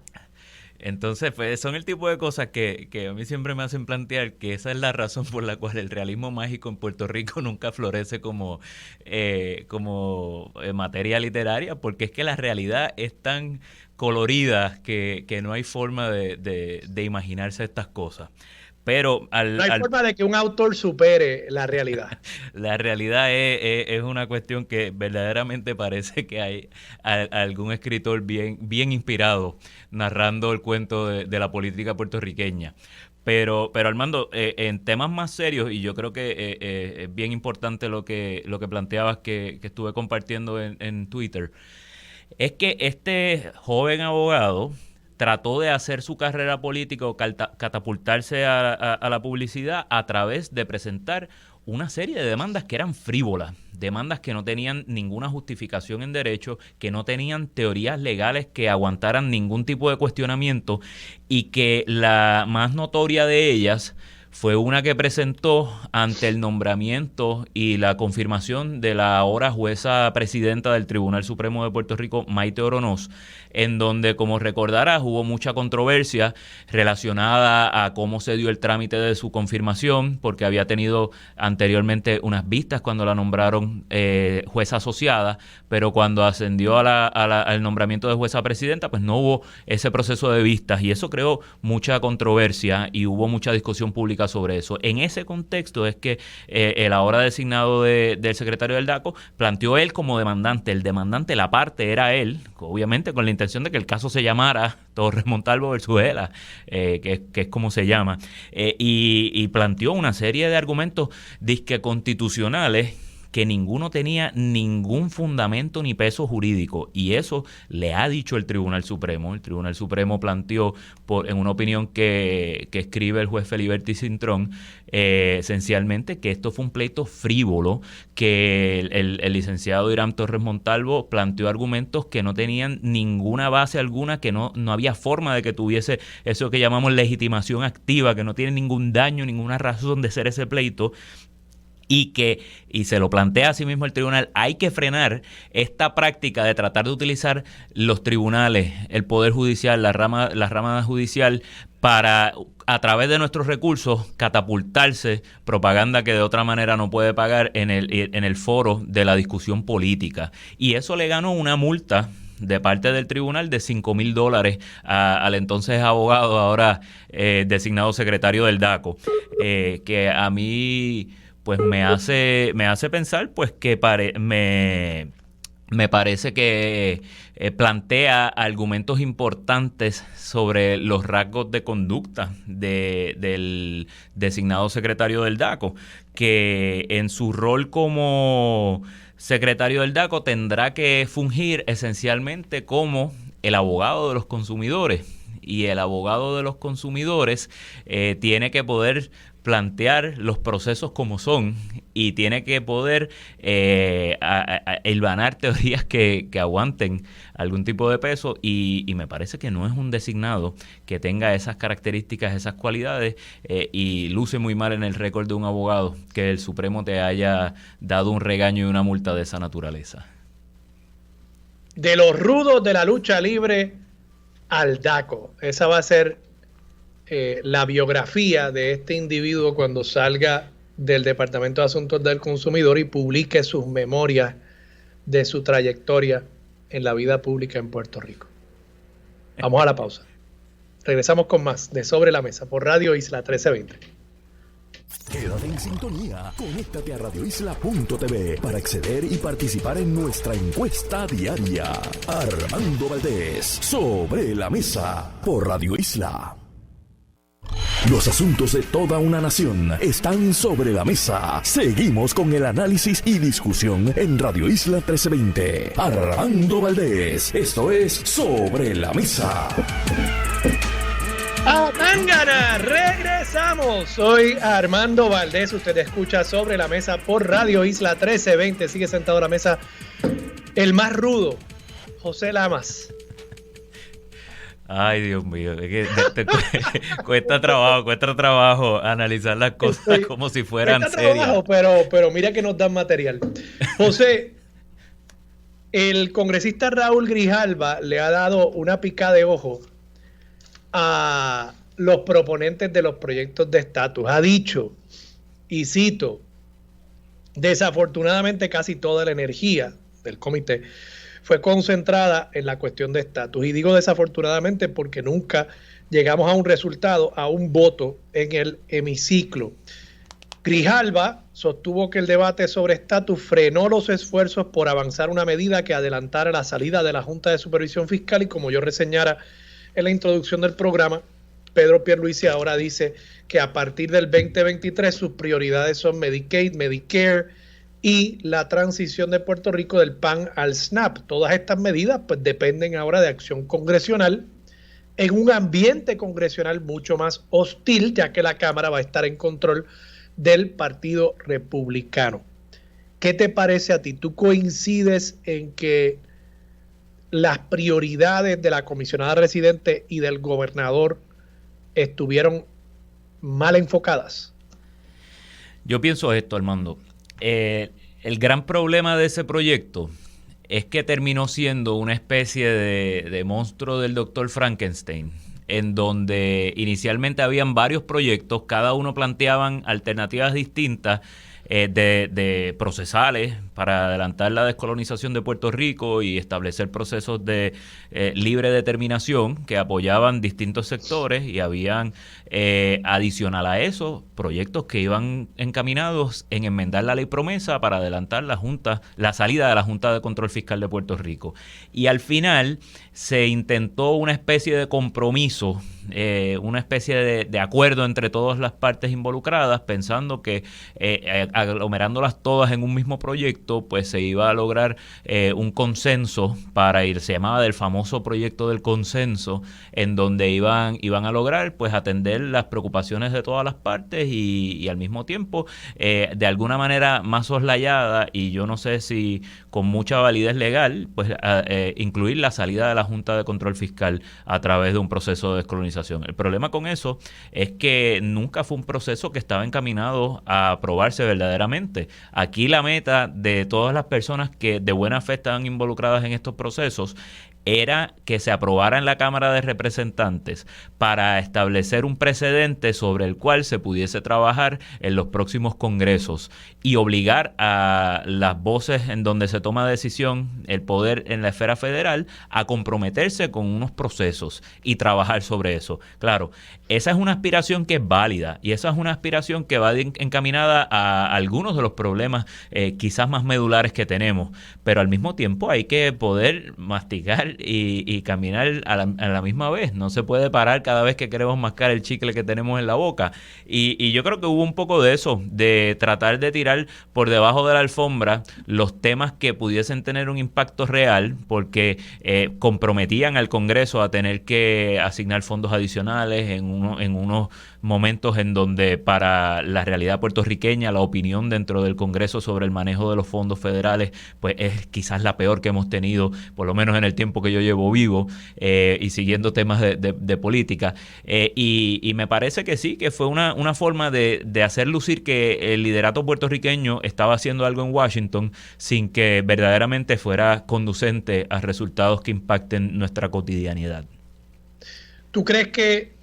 Speaker 3: Entonces, pues son el tipo de cosas que a mí siempre me hacen plantear que esa es la razón por la cual el realismo mágico en Puerto Rico nunca florece como materia literaria, porque es que la realidad es tan colorida que no hay forma de imaginarse estas cosas. Pero
Speaker 2: No hay forma de que un autor supere la realidad.
Speaker 3: la realidad es una cuestión que verdaderamente parece que hay algún escritor bien inspirado narrando el cuento de la política puertorriqueña. Pero Armando, en temas más serios, y yo creo que es bien importante lo que planteabas que estuve compartiendo en Twitter, es que este joven abogado trató de hacer su carrera política o catapultarse a la publicidad a través de presentar una serie de demandas que eran frívolas, demandas que no tenían ninguna justificación en derecho, que no tenían teorías legales que aguantaran ningún tipo de cuestionamiento, y que la más notoria de ellas fue una que presentó ante el nombramiento y la confirmación de la ahora jueza presidenta del Tribunal Supremo de Puerto Rico, Maite Oronoz, en donde, como recordarás, hubo mucha controversia relacionada a cómo se dio el trámite de su confirmación, porque había tenido anteriormente unas vistas cuando la nombraron jueza asociada, pero cuando ascendió al nombramiento de jueza presidenta, pues no hubo ese proceso de vistas, y eso creó mucha controversia y hubo mucha discusión pública sobre eso. En ese contexto es que el ahora designado del secretario del DACO planteó él como demandante. El demandante, la parte, era él, obviamente con la intención de que el caso se llamara Torres Montalvo versus Ela, que es como se llama, y planteó una serie de argumentos disque constitucionales que ninguno tenía ningún fundamento ni peso jurídico, y eso le ha dicho el Tribunal Supremo. El Tribunal Supremo planteó, en una opinión que escribe el juez Feliberti Cintrón, esencialmente que esto fue un pleito frívolo, que el licenciado Irán Torres Montalvo planteó argumentos que no tenían ninguna base alguna, que no había forma de que tuviese eso que llamamos legitimación activa, que no tiene ningún daño, ninguna razón de ser ese pleito, y se lo plantea a sí mismo el tribunal. Hay que frenar esta práctica de tratar de utilizar los tribunales, el Poder Judicial, la rama judicial, para, a través de nuestros recursos, catapultarse propaganda que de otra manera no puede pagar en el foro de la discusión política. Y eso le ganó una multa de parte del tribunal de $5,000 al entonces abogado, ahora designado secretario del DACO, que a mí pues me hace pensar pues que me parece que plantea argumentos importantes sobre los rasgos de conducta del designado secretario del DACO, que en su rol como secretario del DACO tendrá que fungir esencialmente como el abogado de los consumidores. y el abogado de los consumidores tiene que poder plantear los procesos como son y tiene que poder hilvanar teorías que aguanten algún tipo de peso y me parece que no es un designado que tenga esas características, esas cualidades y luce muy mal en el récord de un abogado que el Supremo te haya dado un regaño y una multa de esa naturaleza.
Speaker 2: De los rudos de la lucha libre al DACO. Esa va a ser la biografía de este individuo cuando salga del Departamento de Asuntos del Consumidor y publique sus memorias de su trayectoria en la vida pública en Puerto Rico. Vamos a la pausa. Regresamos con más de Sobre la Mesa por Radio Isla 1320.
Speaker 1: Quédate en sintonía. Conéctate a radioisla.tv para acceder y participar en nuestra encuesta diaria. Armando Valdés, Sobre la Mesa por Radio Isla. Los asuntos de toda una nación están sobre la mesa. Seguimos con el análisis y discusión en Radio Isla 1320. Armando Valdés, esto es Sobre la Mesa.
Speaker 2: ¡A Tangana! ¡Regresamos! Soy Armando Valdés. Usted escucha Sobre la Mesa por Radio Isla 1320. Sigue sentado a la mesa el más rudo, José Lamas.
Speaker 3: Ay, Dios mío, es que cuesta trabajo analizar las cosas como si fueran serias.
Speaker 2: Pero mira que nos dan material. José, el congresista Raúl Grijalva le ha dado una picada de ojo a los proponentes de los proyectos de estatus. Ha dicho, y cito, desafortunadamente casi toda la energía del comité fue concentrada en la cuestión de estatus. Y digo desafortunadamente porque nunca llegamos a un resultado, a un voto en el hemiciclo. Grijalva sostuvo que el debate sobre estatus frenó los esfuerzos por avanzar una medida que adelantara la salida de la Junta de Supervisión Fiscal y como yo reseñara en la introducción del programa, Pedro Pierluisi ahora dice que a partir del 2023 sus prioridades son Medicaid, Medicare y la transición de Puerto Rico del PAN al SNAP. Todas estas medidas pues dependen ahora de acción congresional en un ambiente congresional mucho más hostil, ya que la Cámara va a estar en control del Partido Republicano. ¿Qué te parece a ti? ¿Tú coincides en que las prioridades de la comisionada residente y del gobernador estuvieron mal enfocadas?
Speaker 3: Yo pienso esto, Armando. El gran problema de ese proyecto es que terminó siendo una especie de monstruo del Dr. Frankenstein, en donde inicialmente habían varios proyectos, cada uno planteaban alternativas distintas de procesales para adelantar la descolonización de Puerto Rico y establecer procesos de libre determinación que apoyaban distintos sectores y habían adicional a eso proyectos que iban encaminados en enmendar la ley promesa para adelantar la salida de la Junta de Control Fiscal de Puerto Rico. Y al final se intentó una especie de compromiso, una especie de acuerdo entre todas las partes involucradas, pensando que aglomerándolas todas en un mismo proyecto, pues se iba a lograr un consenso se llamaba del famoso proyecto del consenso, en donde iban a lograr pues atender las preocupaciones de todas las partes y al mismo tiempo de alguna manera más soslayada y yo no sé si con mucha validez legal, pues incluir la salida de la Junta de Control Fiscal a través de un proceso de descolonización. El problema con eso es que nunca fue un proceso que estaba encaminado a aprobarse verdaderamente. Aquí la meta de todas las personas que de buena fe estaban involucradas en estos procesos era que se aprobara en la Cámara de Representantes para establecer un precedente sobre el cual se pudiese trabajar en los próximos congresos y obligar a las voces en donde se toma decisión, el poder en la esfera federal, a comprometerse con unos procesos y trabajar sobre eso. Claro, esa es una aspiración que es válida y esa es una aspiración que va encaminada a algunos de los problemas quizás más medulares que tenemos, pero al mismo tiempo hay que poder masticar y caminar a la misma vez. No se puede parar cada vez que queremos mascar el chicle que tenemos en la boca. Y yo creo que hubo un poco de eso, de tratar de tirar por debajo de la alfombra los temas que pudiesen tener un impacto real, porque comprometían al Congreso a tener que asignar fondos adicionales en unos momentos en donde para la realidad puertorriqueña la opinión dentro del Congreso sobre el manejo de los fondos federales pues es quizás la peor que hemos tenido, por lo menos en el tiempo que yo llevo vivo y siguiendo temas de política. Y me parece que sí, que fue una forma de hacer lucir que el liderato puertorriqueño estaba haciendo algo en Washington sin que verdaderamente fuera conducente a resultados que impacten nuestra cotidianidad.
Speaker 2: ¿Tú crees que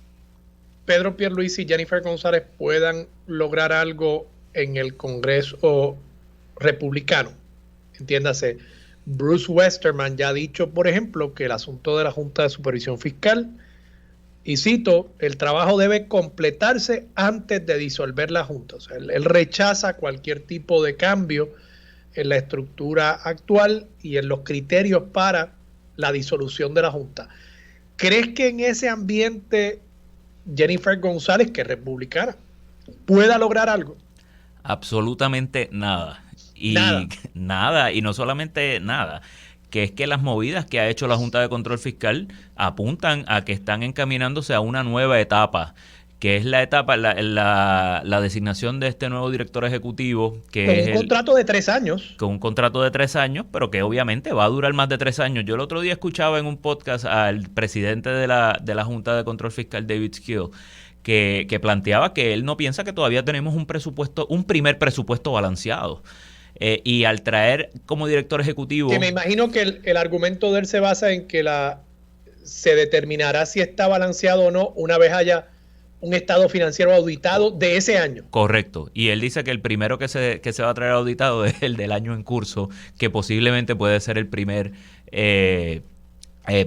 Speaker 2: Pedro Pierluisi y Jennifer González puedan lograr algo en el Congreso republicano? Entiéndase, Bruce Westerman ya ha dicho, por ejemplo, que el asunto de la Junta de Supervisión Fiscal, y cito, el trabajo debe completarse antes de disolver la Junta. O sea, él rechaza cualquier tipo de cambio en la estructura actual y en los criterios para la disolución de la Junta. ¿Crees que en ese ambiente Jennifer González, que es republicana, pueda lograr algo?
Speaker 3: Absolutamente nada. Y nada, y no solamente nada, que es que las movidas que ha hecho la Junta de Control Fiscal apuntan a que están encaminándose a una nueva etapa, que es la etapa, la designación de este nuevo director ejecutivo. Que
Speaker 2: con un contrato de 3 años.
Speaker 3: Con un contrato de 3 años, pero que obviamente va a durar más de 3 años. Yo el otro día escuchaba en un podcast al presidente de la Junta de Control Fiscal, David Skill, que planteaba que él no piensa que todavía tenemos un primer presupuesto balanceado. Y al traer como director ejecutivo...
Speaker 2: Que me imagino que el argumento de él se basa en que se determinará si está balanceado o no una vez haya un estado financiero auditado de ese año.
Speaker 3: Correcto. Y él dice que el primero que se va a traer auditado es el del año en curso, que posiblemente puede ser el primer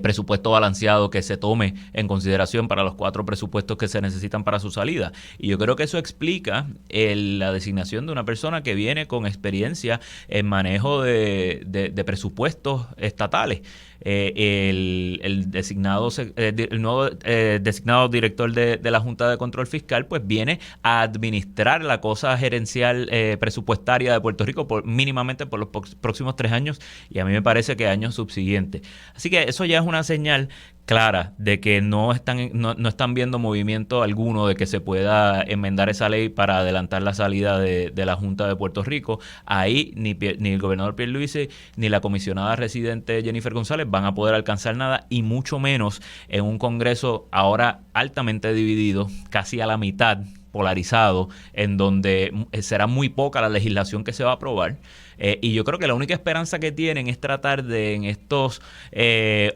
Speaker 3: presupuesto balanceado que se tome en consideración para los 4 presupuestos que se necesitan para su salida. Y yo creo que eso explica la designación de una persona que viene con experiencia en manejo de presupuestos estatales. El nuevo designado director de la Junta de Control Fiscal pues viene a administrar la cosa gerencial presupuestaria de Puerto Rico mínimamente por los próximos 3 años, y a mí me parece que años subsiguientes. Así que eso ya es una señal clara de que no están viendo movimiento alguno de que se pueda enmendar esa ley para adelantar la salida de la Junta de Puerto Rico. Ahí ni el gobernador Pierluisi ni la comisionada residente Jennifer González van a poder alcanzar nada, y mucho menos en un Congreso ahora altamente dividido, casi a la mitad, polarizado, en donde será muy poca la legislación que se va a aprobar. Y yo creo que la única esperanza que tienen es tratar de, en estos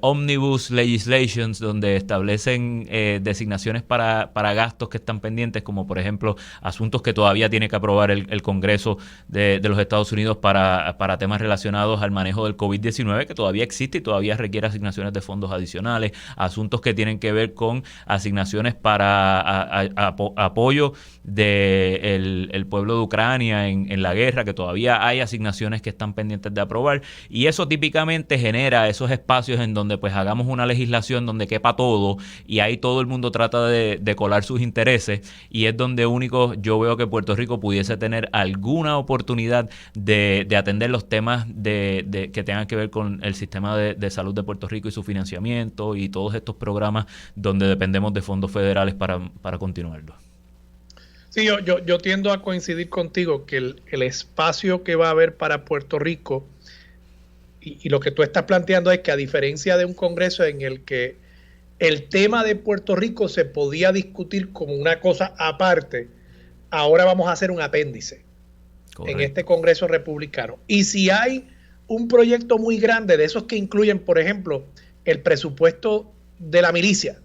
Speaker 3: omnibus legislations, donde establecen designaciones para gastos que están pendientes, como por ejemplo asuntos que todavía tiene que aprobar el Congreso de los Estados Unidos para temas relacionados al manejo del COVID-19, que todavía existe y todavía requiere asignaciones de fondos adicionales, asuntos que tienen que ver con asignaciones para apoyo del pueblo de Ucrania en la guerra, que todavía hay asignaciones que están pendientes de aprobar, y eso típicamente genera esos espacios en donde pues hagamos una legislación donde quepa todo, y ahí todo el mundo trata de colar sus intereses, y es donde único yo veo que Puerto Rico pudiese tener alguna oportunidad de atender los temas que tengan que ver con el sistema de salud de Puerto Rico y su financiamiento y todos estos programas donde dependemos de fondos federales para continuarlo.
Speaker 2: Sí, yo tiendo a coincidir contigo que el espacio que va a haber para Puerto Rico, y lo que tú estás planteando es que, a diferencia de un Congreso en el que el tema de Puerto Rico se podía discutir como una cosa aparte, ahora vamos a hacer un apéndice. Correcto. En este Congreso republicano. Y si hay un proyecto muy grande de esos que incluyen, por ejemplo, el presupuesto de la milicia,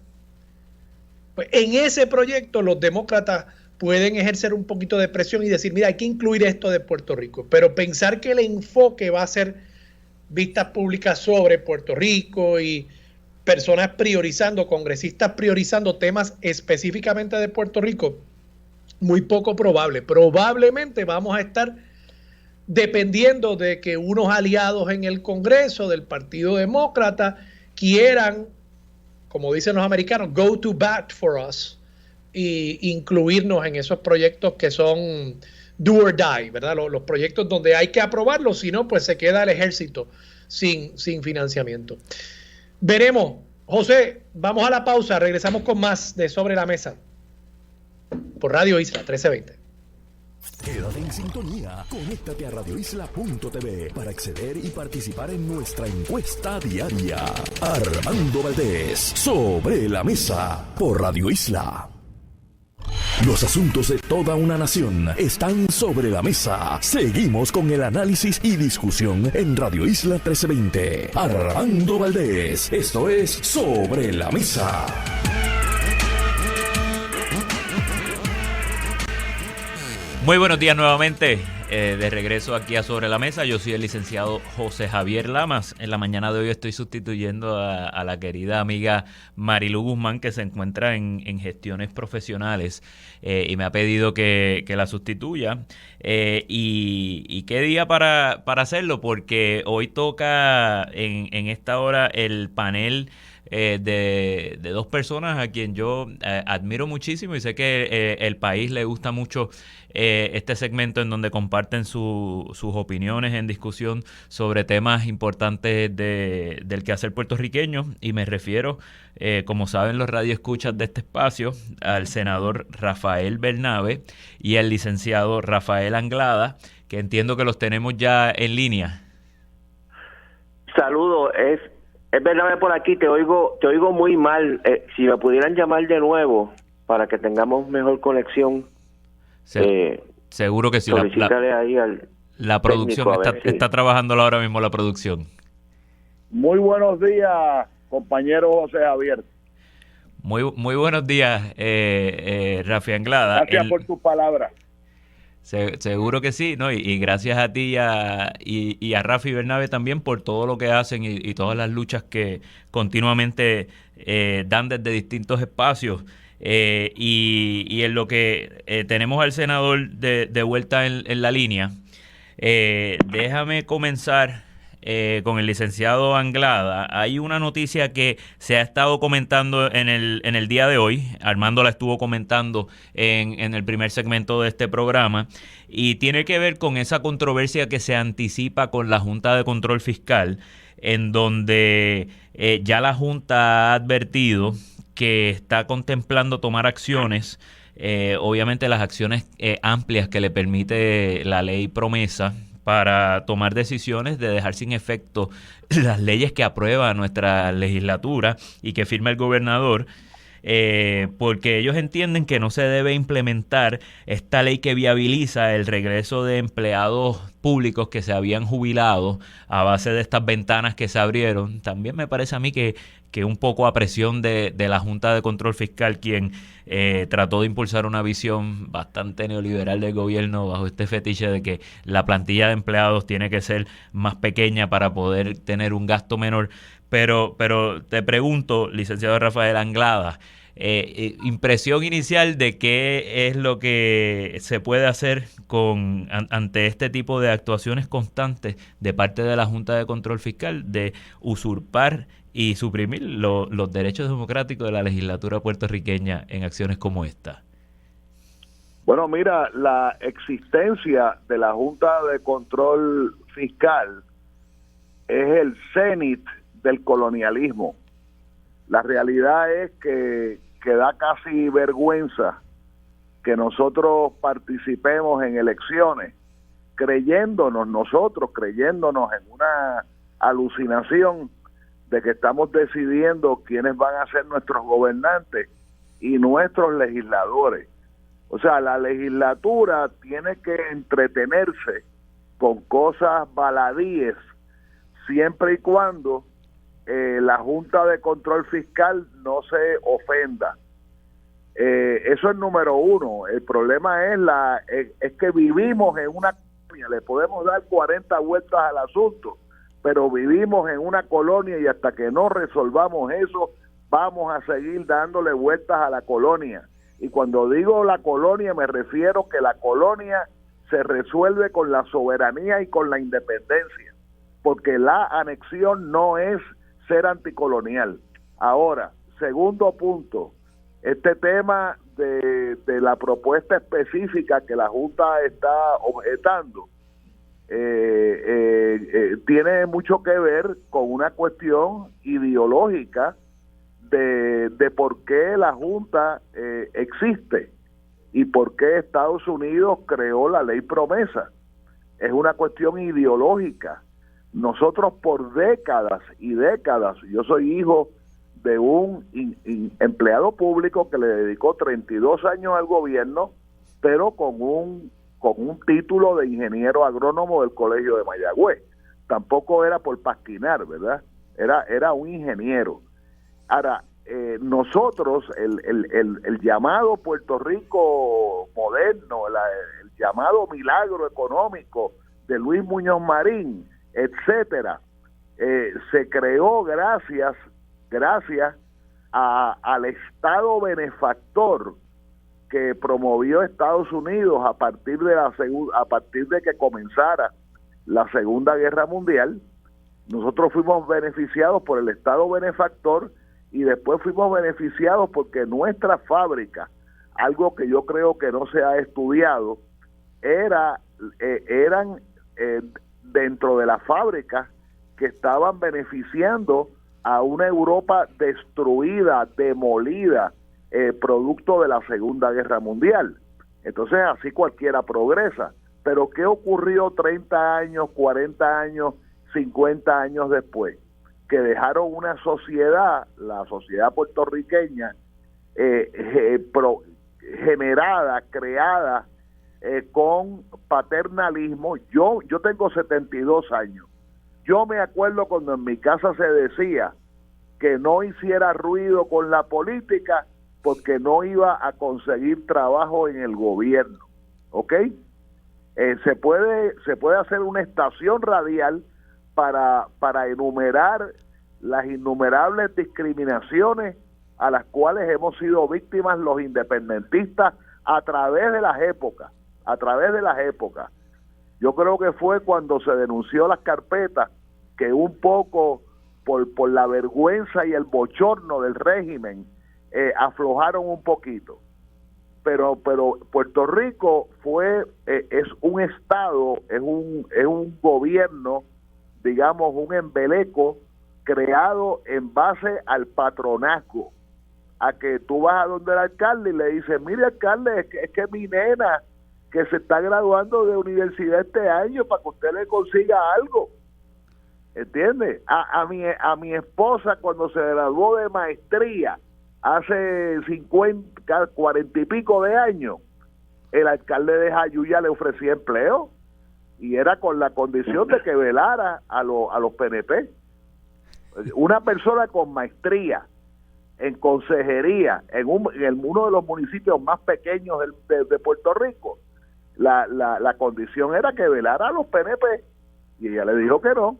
Speaker 2: pues en ese proyecto los demócratas pueden ejercer un poquito de presión y decir, mira, hay que incluir esto de Puerto Rico, pero pensar que el enfoque va a ser vistas públicas sobre Puerto Rico y personas priorizando, congresistas priorizando temas específicamente de Puerto Rico, muy poco probable. Probablemente vamos a estar dependiendo de que unos aliados en el Congreso del Partido Demócrata quieran, como dicen los americanos, go to bat for us e incluirnos en esos proyectos que son do or die, ¿verdad? Los proyectos donde hay que aprobarlos, si no, pues se queda el ejército sin financiamiento. Veremos. José, vamos a la pausa, regresamos con más de Sobre la Mesa por Radio Isla 1320.
Speaker 1: Quédate en sintonía, conéctate a radioisla.tv para acceder y participar en nuestra encuesta diaria. Armando Valdés, Sobre la Mesa por Radio Isla. Los asuntos de toda una nación están sobre la mesa. Seguimos con el análisis y discusión en Radio Isla 1320. Armando Valdés, esto es Sobre la Mesa.
Speaker 3: Muy buenos días nuevamente, de regreso aquí a Sobre la Mesa. Yo soy el licenciado José Javier Lamas. En la mañana de hoy estoy sustituyendo a la querida amiga Marilu Guzmán, que se encuentra en gestiones profesionales, y me ha pedido que la sustituya. Y qué día para hacerlo, porque hoy toca en esta hora el panel de dos personas a quien yo admiro muchísimo, y sé que el país le gusta mucho este segmento en donde comparten sus opiniones en discusión sobre temas importantes del quehacer puertorriqueño, y me refiero, como saben los radioescuchas de este espacio, al senador Rafael Bernabe y al licenciado Rafael Anglada, que entiendo que los tenemos ya en línea.
Speaker 4: Saludos, es Bernabe por aquí, te oigo muy mal. Si me pudieran llamar de nuevo para que tengamos mejor conexión.
Speaker 3: Seguro que sí. La producción está trabajando ahora mismo, la producción.
Speaker 5: Muy buenos días, compañero José Javier.
Speaker 3: Muy buenos días, Rafi Anglada.
Speaker 5: Gracias por tus palabras.
Speaker 3: Seguro que sí, ¿no? Y gracias a ti y a Rafi Bernabe también por todo lo que hacen y todas las luchas que continuamente dan desde distintos espacios. Y en lo que tenemos al senador de vuelta en la línea, déjame comenzar con el licenciado Anglada. Hay una noticia que se ha estado comentando en el día de hoy. Armando la estuvo comentando en el primer segmento de este programa, y tiene que ver con esa controversia que se anticipa con la Junta de Control Fiscal, en donde ya la Junta ha advertido que está contemplando tomar acciones, obviamente las acciones amplias que le permite la ley promesa, para tomar decisiones de dejar sin efecto las leyes que aprueba nuestra legislatura y que firma el gobernador, porque ellos entienden que no se debe implementar esta ley que viabiliza el regreso de empleados públicos que se habían jubilado a base de estas ventanas que se abrieron. También me parece a mí que un poco a presión de la Junta de Control Fiscal, quien trató de impulsar una visión bastante neoliberal del gobierno bajo este fetiche de que la plantilla de empleados tiene que ser más pequeña para poder tener un gasto menor. Pero te pregunto, licenciado Rafael Anglada, impresión inicial de qué es lo que se puede hacer ante este tipo de actuaciones constantes de parte de la Junta de Control Fiscal de usurpar y suprimir los derechos democráticos de la legislatura puertorriqueña en acciones como esta.
Speaker 5: Bueno, mira, la existencia de la Junta de Control Fiscal es el cenit del colonialismo. La realidad es que da casi vergüenza que nosotros participemos en elecciones creyéndonos en una alucinación de que estamos decidiendo quiénes van a ser nuestros gobernantes y nuestros legisladores. O sea, la legislatura tiene que entretenerse con cosas baladíes siempre y cuando la Junta de Control Fiscal no se ofenda. Eso es número uno. El problema es que vivimos en una colonia, le podemos dar 40 vueltas al asunto, pero vivimos en una colonia y hasta que no resolvamos eso, vamos a seguir dándole vueltas a la colonia. Y cuando digo la colonia, me refiero que la colonia se resuelve con la soberanía y con la independencia, porque la anexión no es ser anticolonial. Ahora, segundo punto, este tema de la propuesta específica que la Junta está objetando, tiene mucho que ver con una cuestión ideológica de por qué la Junta existe y por qué Estados Unidos creó la ley promesa. Es una cuestión ideológica. Nosotros por décadas y décadas, yo soy hijo de un empleado público que le dedicó 32 años al gobierno, pero con un título de ingeniero agrónomo del Colegio de Mayagüez. Tampoco era por pasquinar, ¿verdad? Era un ingeniero. Ahora, nosotros, el llamado Puerto Rico moderno, el llamado milagro económico de Luis Muñoz Marín, etcétera, se creó gracias al Estado benefactor que promovió Estados Unidos a partir de que comenzara la Segunda Guerra Mundial. Nosotros fuimos beneficiados por el Estado benefactor y después fuimos beneficiados porque nuestras fábricas, algo que yo creo que no se ha estudiado, eran dentro de las fábricas que estaban beneficiando a una Europa destruida, demolida, producto de la Segunda Guerra Mundial. Entonces así cualquiera progresa. Pero ¿qué ocurrió 30 años, 40 años, 50 años después? Que dejaron una sociedad, la sociedad puertorriqueña, generada, creada con paternalismo. Yo tengo 72 años. Yo me acuerdo cuando en mi casa se decía que no hiciera ruido con la política porque no iba a conseguir trabajo en el gobierno, ¿ok? Se puede hacer una estación radial para enumerar las innumerables discriminaciones a las cuales hemos sido víctimas los independentistas a través de las épocas. Yo creo que fue cuando se denunció las carpetas que un poco por la vergüenza y el bochorno del régimen aflojaron un poquito. Pero Puerto Rico es un estado, es un gobierno, digamos, un embeleco creado en base al patronazgo, a que tú vas a donde el alcalde y le dices, mire alcalde, es que mi nena que se está graduando de universidad este año, para que usted le consiga algo, ¿entiende? A mi esposa cuando se graduó de maestría hace 40 y pico de años, el alcalde de Jayuya le ofrecía empleo y era con la condición de que velara a los PNP. Una persona con maestría en consejería en uno de los municipios más pequeños de Puerto Rico, la condición era que velara a los PNP y ella le dijo que no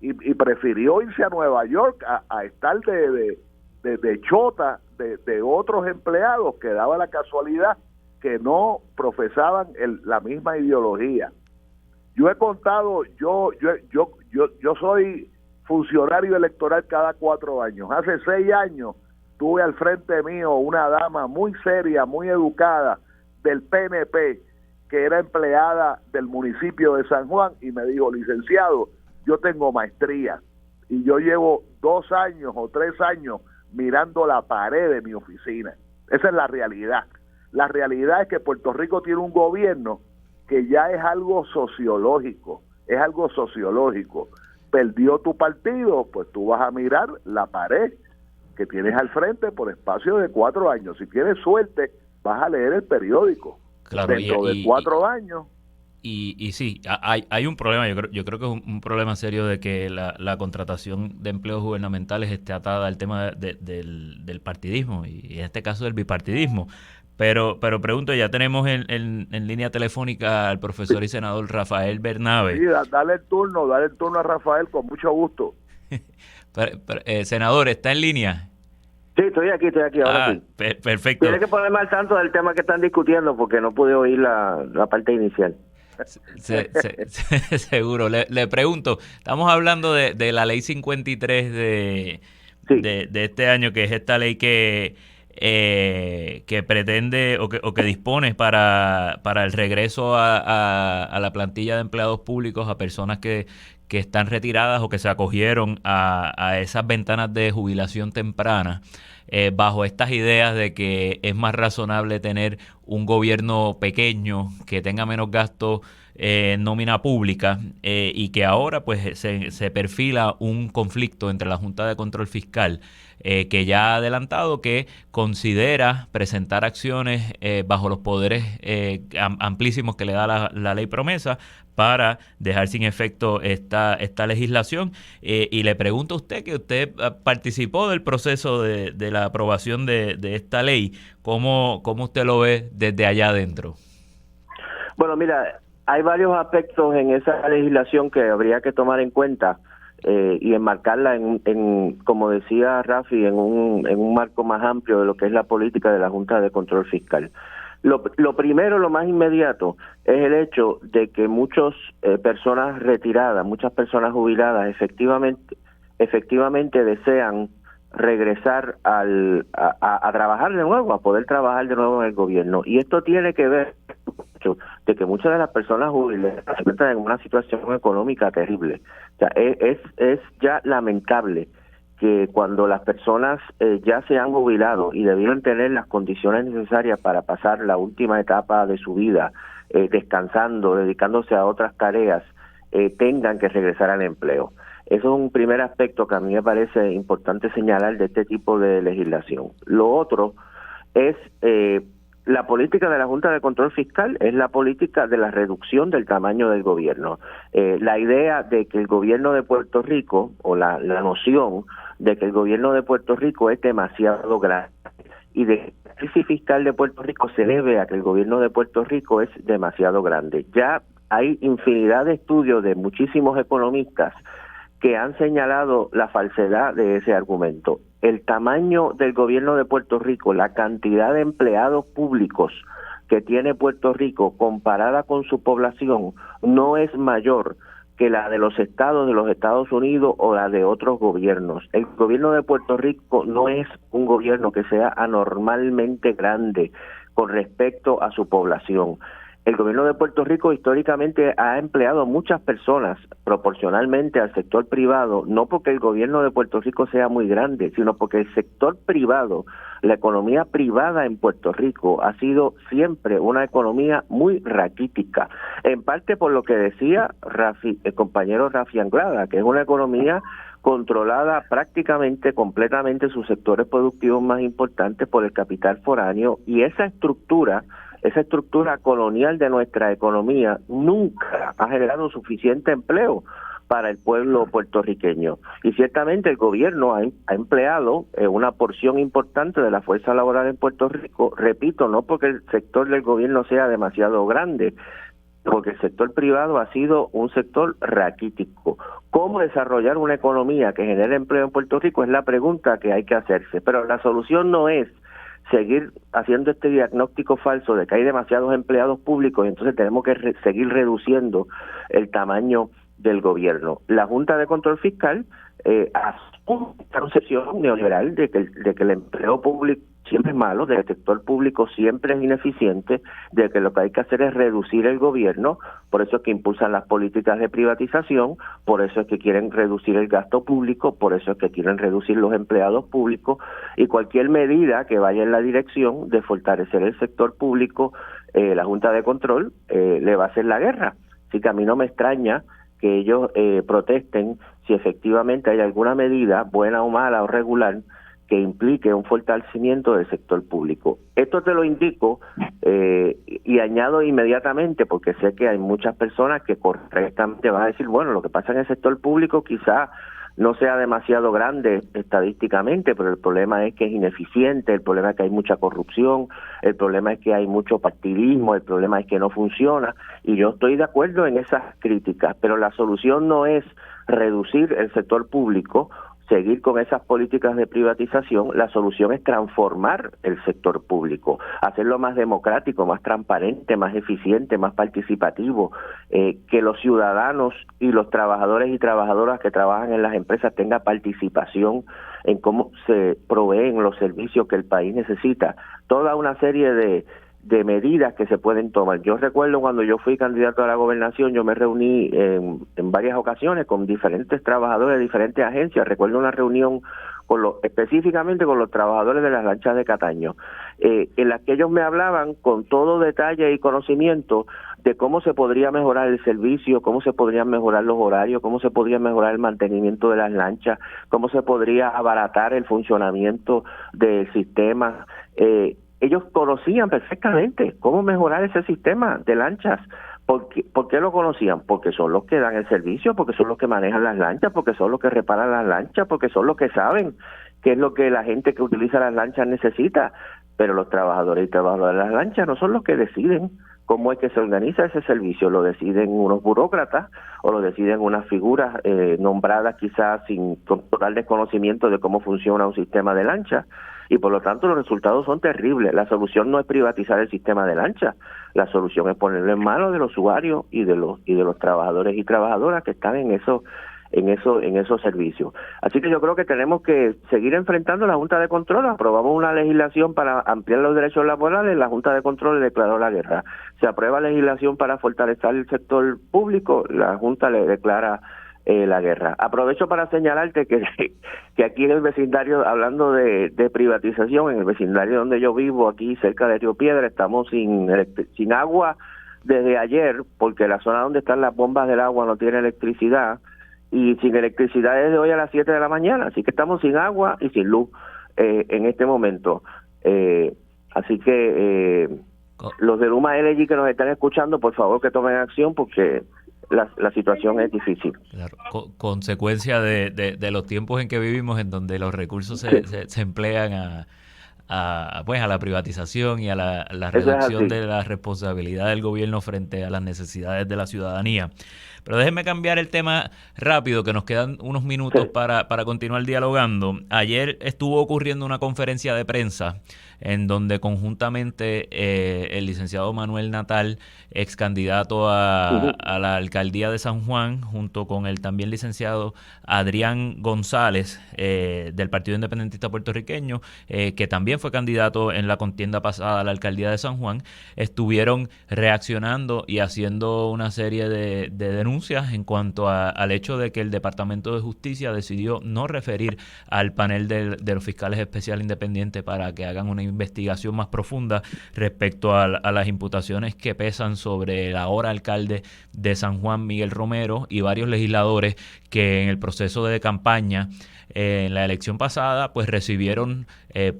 Speaker 5: y prefirió irse a Nueva York a estar de chota de otros empleados que daba la casualidad que no profesaban la misma ideología. Yo he contado, yo soy funcionario electoral cada 4 años. Hace 6 años tuve al frente mío una dama muy seria, muy educada del PNP, que era empleada del municipio de San Juan, y me dijo, licenciado, yo tengo maestría y yo llevo 2 años o 3 años mirando la pared de mi oficina. Esa es la realidad. La realidad es que Puerto Rico tiene un gobierno que ya es algo sociológico, Perdió tu partido, pues tú vas a mirar la pared que tienes al frente por espacio de 4 años. Si tienes suerte, vas a leer el periódico.
Speaker 3: Claro,
Speaker 5: dentro de 4 años.
Speaker 3: Y sí, hay un problema, yo creo que es un problema serio de que la contratación de empleos gubernamentales esté atada al tema del partidismo, y en este caso del bipartidismo. Pero pregunto, ya tenemos en línea telefónica al profesor y senador Rafael Bernabe.
Speaker 5: Sí, dale el turno a Rafael con mucho gusto.
Speaker 3: Senador, ¿está en línea?
Speaker 4: Sí, estoy aquí, ahora sí.
Speaker 3: Perfecto.
Speaker 4: Tiene que ponerme al tanto del tema que están discutiendo porque no pude oír la parte inicial.
Speaker 3: Seguro. Le pregunto, estamos hablando de la ley 53 de este año, que es esta ley que pretende o que dispone para el regreso a la plantilla de empleados públicos a personas que están retiradas o que se acogieron a esas ventanas de jubilación temprana, bajo estas ideas de que es más razonable tener un gobierno pequeño que tenga menos gastos en nómina pública, y que ahora pues se perfila un conflicto entre la Junta de Control Fiscal, que ya ha adelantado que considera presentar acciones bajo los poderes amplísimos que le da la ley promesa para dejar sin efecto esta legislación. Y le pregunto a usted, que usted participó del proceso de la aprobación de esta ley, ¿cómo usted lo ve desde allá adentro?
Speaker 4: Bueno, mira, hay varios aspectos en esa legislación que habría que tomar en cuenta y enmarcarla en, como decía Rafi, en un marco más amplio de lo que es la política de la Junta de Control Fiscal. Lo primero, lo más inmediato, es el hecho de que muchas personas retiradas, muchas personas jubiladas, efectivamente desean regresar a trabajar de nuevo, a poder trabajar de nuevo en el gobierno. Y esto tiene que ver de que muchas de las personas jubiladas se encuentran en una situación económica terrible. O sea, es ya lamentable que cuando las personas ya se han jubilado y debieron tener las condiciones necesarias para pasar la última etapa de su vida descansando, dedicándose a otras tareas, tengan que regresar al empleo. Eso es un primer aspecto que a mí me parece importante señalar de este tipo de legislación. Lo otro es la política de la Junta de Control Fiscal, es la política de la reducción del tamaño del gobierno. La idea de que el gobierno de Puerto Rico, o la noción de que el gobierno de Puerto Rico es demasiado grande, y de que la crisis fiscal de Puerto Rico se debe a que el gobierno de Puerto Rico es demasiado grande. Ya hay infinidad de estudios de muchísimos economistas que han señalado la falsedad de ese argumento. El tamaño del gobierno de Puerto Rico, la cantidad de empleados públicos que tiene Puerto Rico comparada con su población, no es mayor que la de los estados de los Estados Unidos o la de otros gobiernos. El gobierno de Puerto Rico no es un gobierno que sea anormalmente grande con respecto a su población. El gobierno de Puerto Rico históricamente ha empleado muchas personas proporcionalmente al sector privado, no porque el gobierno de Puerto Rico sea muy grande, sino porque el sector privado, la economía privada en Puerto Rico ha sido siempre una economía muy raquítica, en parte por lo que decía Rafi, el compañero Rafi Anglada, que es una economía controlada prácticamente completamente sus sectores productivos más importantes por el capital foráneo, y esa estructura colonial de nuestra economía nunca ha generado suficiente empleo para el pueblo puertorriqueño. Y ciertamente el gobierno ha empleado una porción importante de la fuerza laboral en Puerto Rico, repito, no porque el sector del gobierno sea demasiado grande, porque el sector privado ha sido un sector raquítico. ¿Cómo desarrollar una economía que genere empleo en Puerto Rico? Es la pregunta que hay que hacerse, pero la solución no es seguir haciendo este diagnóstico falso de que hay demasiados empleados públicos y entonces tenemos que seguir reduciendo el tamaño del gobierno. La Junta de Control Fiscal asume esta concepción neoliberal de que el empleo público siempre es malo, de que el sector público siempre es ineficiente, de que lo que hay que hacer es reducir el gobierno, por eso es que impulsan las políticas de privatización, por eso es que quieren reducir el gasto público, por eso es que quieren reducir los empleados públicos, y cualquier medida que vaya en la dirección de fortalecer el sector público, la Junta de Control le va a hacer la guerra. Así que a mí no me extraña que ellos protesten si efectivamente hay alguna medida, buena o mala o regular, que implique un fortalecimiento del sector público. Esto te lo indico y añado inmediatamente, porque sé que hay muchas personas que correctamente van a decir, bueno, lo que pasa en el sector público quizá no sea demasiado grande estadísticamente, pero el problema es que es ineficiente, el problema es que hay mucha corrupción, el problema es que hay mucho partidismo, el problema es que no funciona, y yo estoy de acuerdo en esas críticas, pero la solución no es reducir el sector público, seguir con esas políticas de privatización. La solución es transformar el sector público, hacerlo más democrático, más transparente, más eficiente, más participativo, que los ciudadanos y los trabajadores y trabajadoras que trabajan en las empresas tengan participación en cómo se proveen los servicios que el país necesita. Toda una serie de medidas que se pueden tomar. Yo recuerdo cuando yo fui candidato a la gobernación, yo me reuní en varias ocasiones con diferentes trabajadores de diferentes agencias. Recuerdo una reunión específicamente con los trabajadores de las lanchas de Cataño, en la que ellos me hablaban con todo detalle y conocimiento de cómo se podría mejorar el servicio, cómo se podrían mejorar los horarios, cómo se podría mejorar el mantenimiento de las lanchas, cómo se podría abaratar el funcionamiento del sistema. Ellos conocían perfectamente cómo mejorar ese sistema de lanchas. ¿Por qué lo conocían? Porque son los que dan el servicio, porque son los que manejan las lanchas, porque son los que reparan las lanchas, porque son los que saben qué es lo que la gente que utiliza las lanchas necesita. Pero los trabajadores y trabajadoras de las lanchas no son los que deciden cómo es que se organiza ese servicio. Lo deciden unos burócratas o lo deciden unas figuras nombradas quizás sin total desconocimiento de cómo funciona un sistema de lancha. Y por lo tanto los resultados son terribles. La solución no es privatizar el sistema de lancha, la solución es ponerlo en manos de los usuarios y de los trabajadores y trabajadoras que están en esos servicios. Así que yo creo que tenemos que seguir enfrentando la Junta de Control. Aprobamos una legislación para ampliar los derechos laborales, la Junta de Control le declaró la guerra. Se aprueba legislación para fortalecer el sector público, la Junta le declara la guerra. Aprovecho para señalarte que aquí en el vecindario, hablando de privatización, en el vecindario donde yo vivo, aquí cerca de Río Piedra, estamos sin agua desde ayer, porque la zona donde están las bombas del agua no tiene electricidad, y sin electricidad desde hoy a las 7 de la mañana, así que estamos sin agua y sin luz en este momento. Así que los de Luma Energy que nos están escuchando, por favor que tomen acción, porque la situación es difícil.
Speaker 3: Claro, consecuencia de los tiempos en que vivimos, en donde los recursos se emplean a la privatización y a la reducción de la responsabilidad del gobierno frente a las necesidades de la ciudadanía. Pero déjenme cambiar el tema rápido, que nos quedan unos minutos para continuar dialogando. Ayer estuvo ocurriendo una conferencia de prensa en donde conjuntamente el licenciado Manuel Natal, ex candidato a la alcaldía de San Juan, junto con el también licenciado Adrián González, del Partido Independentista Puertorriqueño, que también fue candidato en la contienda pasada a la alcaldía de San Juan, estuvieron reaccionando y haciendo una serie de denuncias en cuanto al hecho de que el Departamento de Justicia decidió no referir al panel de los fiscales especiales independientes para que hagan una investigación más profunda respecto a las imputaciones que pesan sobre el ahora alcalde de San Juan, Miguel Romero, y varios legisladores que en el proceso de campaña en la elección pasada pues recibieron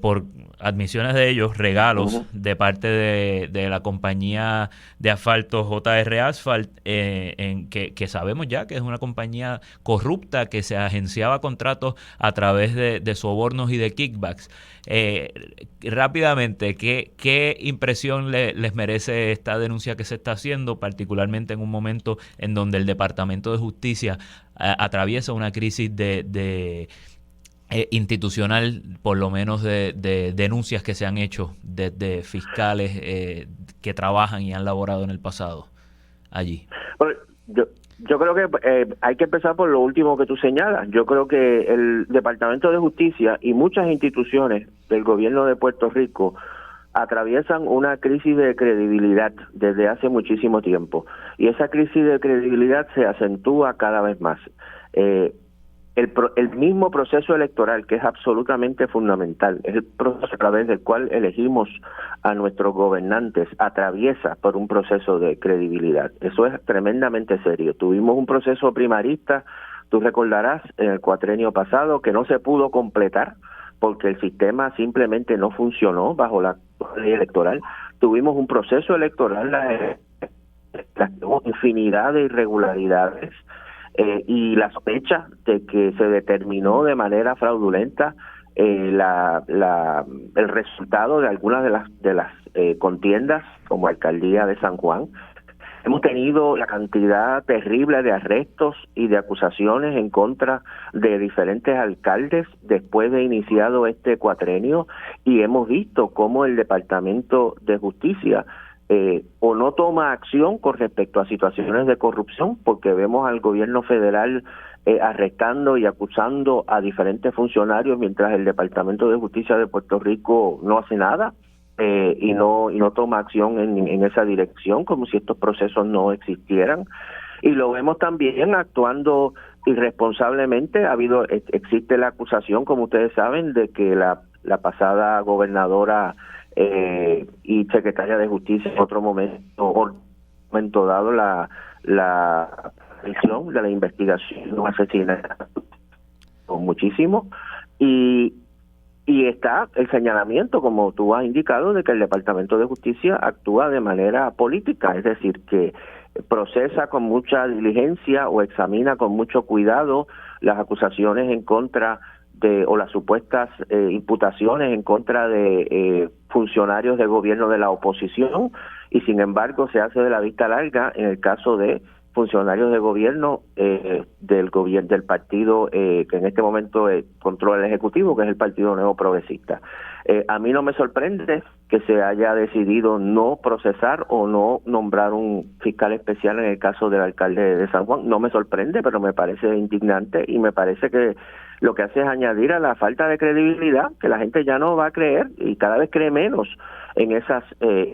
Speaker 3: por admisiones de ellos regalos de parte de la compañía de asfalto JR Asphalt, que sabemos ya que es una compañía corrupta que se agenciaba contratos a través de sobornos y de kickbacks. Rápidamente, ¿qué impresión les merece esta denuncia que se está haciendo, particularmente en un momento en donde el Departamento de Justicia atraviesa una crisis de institucional, por lo menos de denuncias que se han hecho desde fiscales que trabajan y han laborado en el pasado allí? Bueno,
Speaker 4: yo creo que hay que empezar por lo último que tú señalas. Yo creo que el Departamento de Justicia y muchas instituciones del gobierno de Puerto Rico atraviesan una crisis de credibilidad desde hace muchísimo tiempo, y esa crisis de credibilidad se acentúa cada vez más. El mismo proceso electoral, que es absolutamente fundamental, es el proceso a través del cual elegimos a nuestros gobernantes, atraviesa por un proceso de credibilidad. Eso es tremendamente serio. Tuvimos un proceso primarista, tú recordarás, en el cuatrenio pasado, que no se pudo completar porque el sistema simplemente no funcionó bajo la ley electoral. Tuvimos un proceso electoral, infinidad de irregularidades, y la sospecha de que se determinó de manera fraudulenta el resultado de algunas de las contiendas como alcaldía de San Juan. Hemos tenido la cantidad terrible de arrestos y de acusaciones en contra de diferentes alcaldes después de iniciado este cuatrenio, y hemos visto cómo el Departamento de Justicia o no toma acción con respecto a situaciones de corrupción, porque vemos al gobierno federal arrestando y acusando a diferentes funcionarios mientras el Departamento de Justicia de Puerto Rico no hace nada. Y no toma acción en esa dirección, como si estos procesos no existieran. Y lo vemos también actuando irresponsablemente. Existe la acusación, como ustedes saben, de que la pasada gobernadora y secretaria de Justicia en otro momento dado la decisión de la investigación de un asesinato muchísimo, y está el señalamiento, como tú has indicado, de que el Departamento de Justicia actúa de manera política, es decir, que procesa con mucha diligencia o examina con mucho cuidado las acusaciones en contra de, o las supuestas imputaciones en contra de funcionarios de gobierno de la oposición, y sin embargo se hace de la vista larga en el caso de funcionarios de gobierno del partido que en este momento controla el Ejecutivo, que es el Partido Nuevo Progresista. A mí no me sorprende que se haya decidido no procesar o no nombrar un fiscal especial en el caso del alcalde de San Juan. No me sorprende, pero me parece indignante, y me parece que lo que hace es añadir a la falta de credibilidad, que la gente ya no va a creer y cada vez cree menos en esas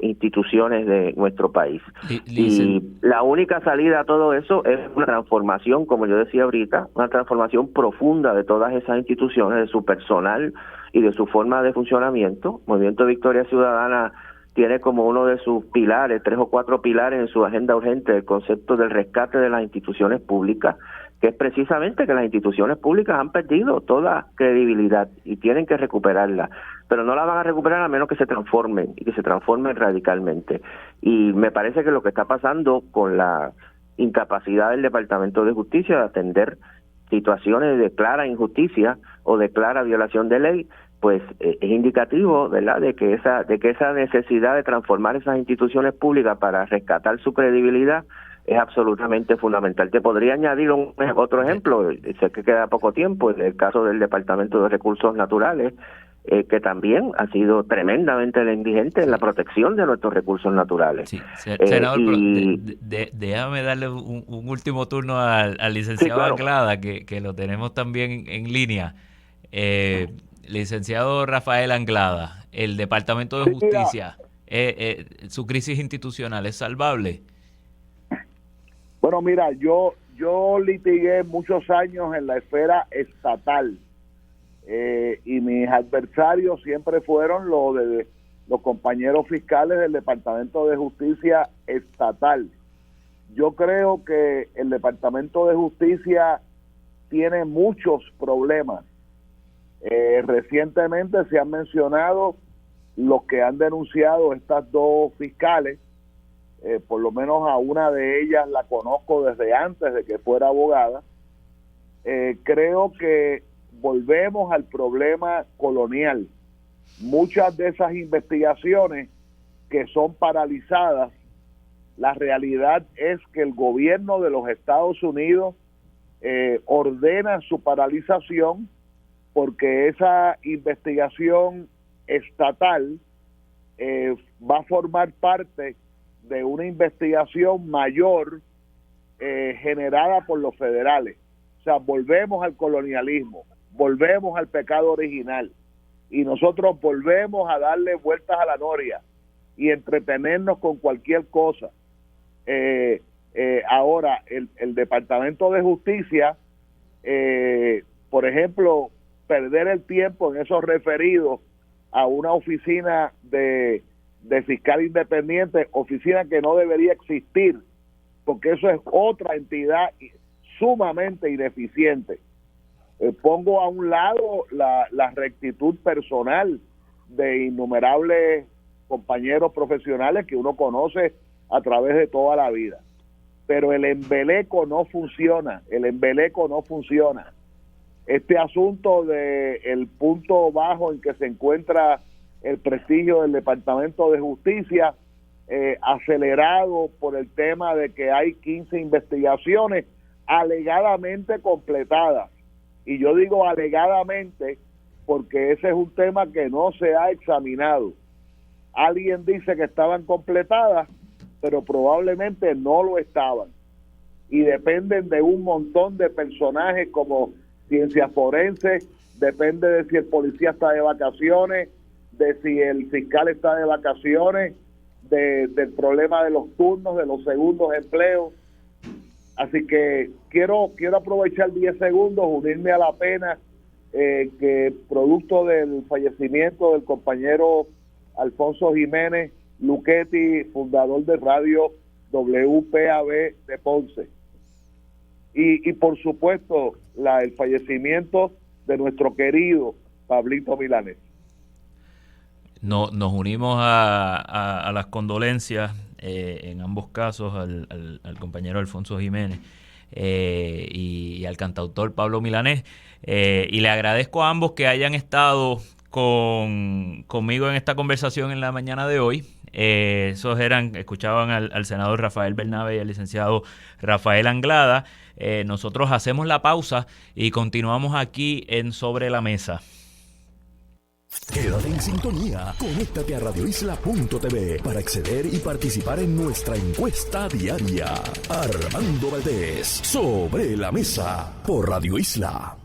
Speaker 4: instituciones de nuestro país. Y la única salida a todo eso es una transformación, como yo decía ahorita, una transformación profunda de todas esas instituciones, de su personal y de su forma de funcionamiento. Movimiento Victoria Ciudadana tiene como uno de sus pilares, 3 o 4 pilares en su agenda urgente, el concepto del rescate de las instituciones públicas, que es precisamente que las instituciones públicas han perdido toda credibilidad y tienen que recuperarla, pero no la van a recuperar a menos que se transformen, y que se transformen radicalmente. Y me parece que lo que está pasando con la incapacidad del Departamento de Justicia de atender situaciones de clara injusticia o de clara violación de ley, pues es indicativo, ¿verdad?, de que esa necesidad de transformar esas instituciones públicas para rescatar su credibilidad es absolutamente fundamental. Te podría añadir otro ejemplo, sé que queda poco tiempo, el caso del Departamento de Recursos Naturales, que también ha sido tremendamente negligente en la protección de nuestros recursos naturales.
Speaker 3: Sí, senador, déjame darle un último turno al licenciado Anglada, que lo tenemos también en línea. Licenciado Rafael Anglada, el Departamento de Justicia, ¿su crisis institucional es salvable?
Speaker 5: Bueno, mira, yo litigué muchos años en la esfera estatal, y mis adversarios siempre fueron los compañeros fiscales del Departamento de Justicia estatal. Yo creo que el Departamento de Justicia tiene muchos problemas. Recientemente se han mencionado los que han denunciado estas 2 fiscales. Por lo menos a una de ellas la conozco desde antes de que fuera abogada. Creo que volvemos al problema colonial. Muchas de esas investigaciones que son paralizadas, la realidad es que el gobierno de los Estados Unidos ordena su paralización, porque esa investigación estatal va a formar parte de una investigación mayor generada por los federales. O sea, volvemos al colonialismo, volvemos al pecado original, y nosotros volvemos a darle vueltas a la noria y entretenernos con cualquier cosa. Ahora, el Departamento de Justicia, por ejemplo, perder el tiempo en esos referidos a una oficina de fiscal independiente, oficina que no debería existir, porque eso es otra entidad sumamente ineficiente. Pongo a un lado la rectitud personal de innumerables compañeros profesionales que uno conoce a través de toda la vida, pero el embeleco no funciona, Este asunto de el punto bajo en que se encuentra el prestigio del Departamento de Justicia acelerado por el tema de que hay 15 investigaciones alegadamente completadas. Y yo digo alegadamente porque ese es un tema que no se ha examinado. Alguien dice que estaban completadas, pero probablemente no lo estaban. Y dependen de un montón de personajes como ciencias forenses, depende de si el policía está de vacaciones, de si el fiscal está de vacaciones, del problema de los turnos, de los segundos empleos. Así que quiero aprovechar 10 segundos, unirme a la pena que producto del fallecimiento del compañero Alfonso Jiménez Luchetti, fundador de Radio WPAB de Ponce. Y por supuesto, el fallecimiento de nuestro querido Pablito Milanés.
Speaker 3: Nos unimos a las condolencias en ambos casos al compañero Alfonso Jiménez y al cantautor Pablo Milanés. Y le agradezco a ambos que hayan estado conmigo en esta conversación en la mañana de hoy. Escuchaban al senador Rafael Bernabe y al licenciado Rafael Anglada. Nosotros hacemos la pausa y continuamos aquí en Sobre la Mesa.
Speaker 1: Quédate en sintonía, conéctate a radioisla.tv para acceder y participar en nuestra encuesta diaria. Armando Valdés, Sobre la Mesa, por Radio Isla.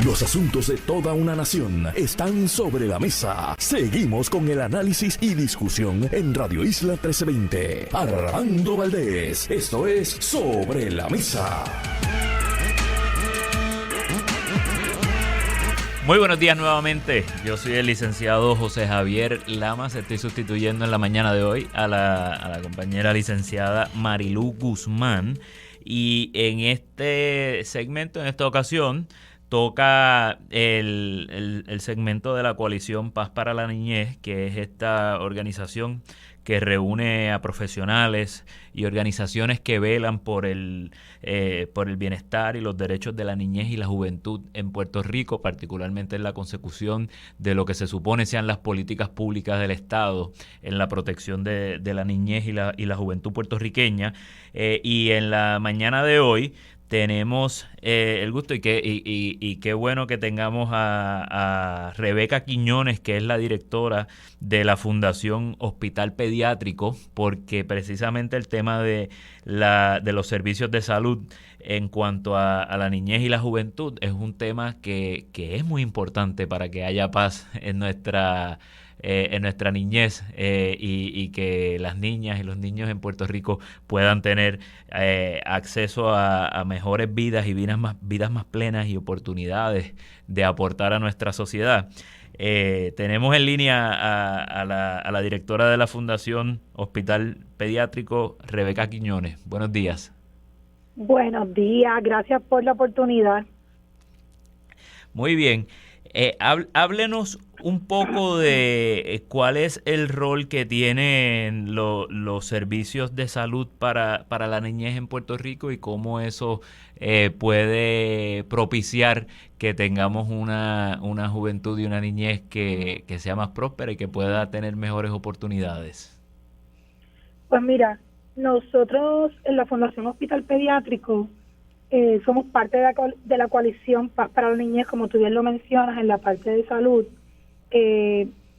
Speaker 1: Los asuntos de toda una nación están sobre la mesa. Seguimos con el análisis y discusión en Radio Isla 1320. Armando Valdés, esto es Sobre la Mesa.
Speaker 3: Muy buenos días nuevamente. Yo soy el licenciado José Javier Lamas. Estoy sustituyendo en la mañana de hoy a la compañera licenciada Marilú Guzmán. Y en este segmento, en esta ocasión, toca el segmento de la Coalición Paz para la Niñez, que es esta organización que reúne a profesionales y organizaciones que velan por el bienestar y los derechos de la niñez y la juventud en Puerto Rico, particularmente en la consecución de lo que se supone sean las políticas públicas del Estado en la protección de la niñez y la juventud puertorriqueña. Y en la mañana de hoy tenemos el gusto y qué bueno que tengamos a Rebeca Quiñones, que es la directora de la Fundación Hospital Pediátrico, porque precisamente el tema de los servicios de salud en cuanto a la niñez y la juventud es un tema que es muy importante para que haya paz en nuestra niñez y que las niñas y los niños en Puerto Rico puedan tener acceso a mejores vidas y vidas más plenas y oportunidades de aportar a nuestra sociedad. Tenemos en línea a la directora de la Fundación Hospital Pediátrico, Rebeca Quiñones. Buenos días.
Speaker 6: Buenos días, gracias por la oportunidad.
Speaker 3: Muy bien. Háblenos un poco de cuál es el rol que tienen los servicios de salud para la niñez en Puerto Rico y cómo eso puede propiciar que tengamos una juventud y una niñez que sea más próspera y que pueda tener mejores oportunidades.
Speaker 6: Pues mira, nosotros en la Fundación Hospital Pediátrico somos parte de la coalición Paz para la Niñez, como tú bien lo mencionas, en la parte de salud.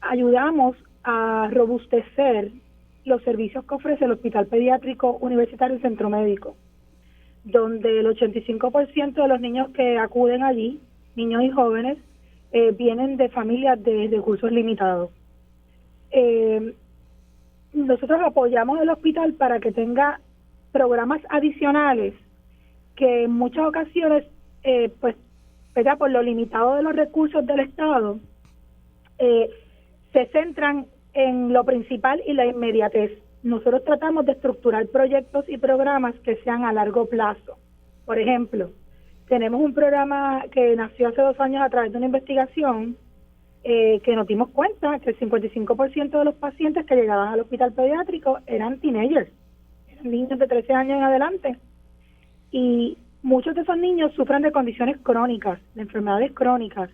Speaker 6: Ayudamos a robustecer los servicios que ofrece el Hospital Pediátrico Universitario y Centro Médico, donde el 85% de los niños que acuden allí, niños y jóvenes, vienen de familias de recursos limitados. Nosotros apoyamos el hospital para que tenga programas adicionales que en muchas ocasiones, pues, ¿verdad?, por lo limitado de los recursos del Estado, se centran en lo principal y la inmediatez. Nosotros tratamos de estructurar proyectos y programas que sean a largo plazo. Por ejemplo, tenemos un programa que nació hace 2 años a través de una investigación que nos dimos cuenta que el 55% de los pacientes que llegaban al hospital pediátrico eran teenagers, eran niños de 13 años en adelante. Y muchos de esos niños sufren de condiciones crónicas, de enfermedades crónicas.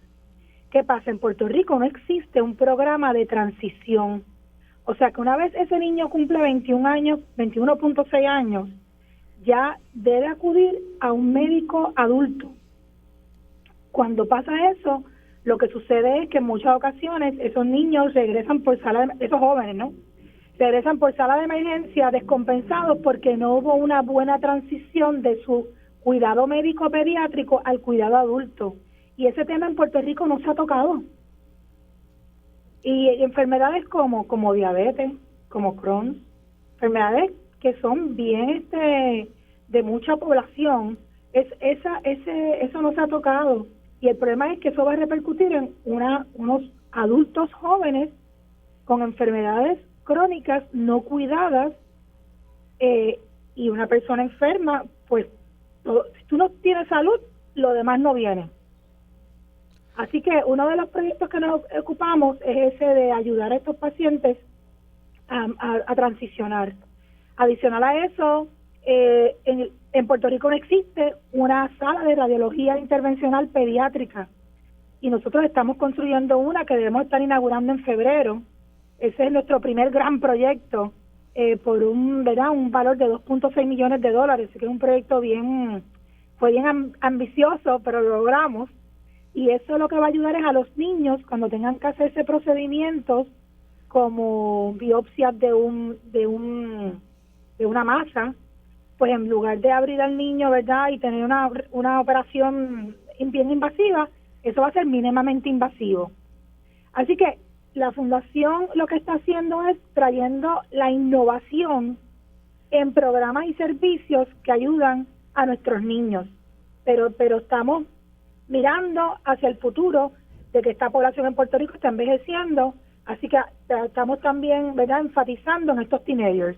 Speaker 6: ¿Qué pasa? En Puerto Rico no existe un programa de transición, O sea que una vez ese niño cumple 21 años, 21.6 años, ya debe acudir a un médico adulto. Cuando pasa eso, lo que sucede es que en muchas ocasiones esos niños regresan por esos jóvenes, ¿no? Regresan por sala de emergencia descompensados porque no hubo una buena transición de su cuidado médico pediátrico al cuidado adulto. Y ese tema en Puerto Rico no se ha tocado. Y enfermedades como diabetes, como Crohn, enfermedades que son bien de mucha población, eso no se ha tocado. Y el problema es que eso va a repercutir en unos adultos jóvenes con enfermedades crónicas no cuidadas, y una persona enferma, pues si tú no tienes salud, lo demás no viene. Así que uno de los proyectos que nos ocupamos es ese de ayudar a estos pacientes a transicionar. Adicional a eso, en Puerto Rico no existe una sala de radiología intervencional pediátrica y nosotros estamos construyendo una que debemos estar inaugurando en febrero. Ese es nuestro primer gran proyecto, por un valor de $2.6 millones, así que es un proyecto fue bien ambicioso, pero lo logramos. Y eso lo que va a ayudar es a los niños cuando tengan que hacerse procedimientos como biopsias de una masa, pues en lugar de abrir al niño, ¿verdad?, y tener una operación bien invasiva, eso va a ser mínimamente invasivo. Así que la Fundación lo que está haciendo es trayendo la innovación en programas y servicios que ayudan a nuestros niños. Pero estamos mirando hacia el futuro de que esta población en Puerto Rico está envejeciendo, así que estamos también, ¿verdad?, enfatizando en estos teenagers.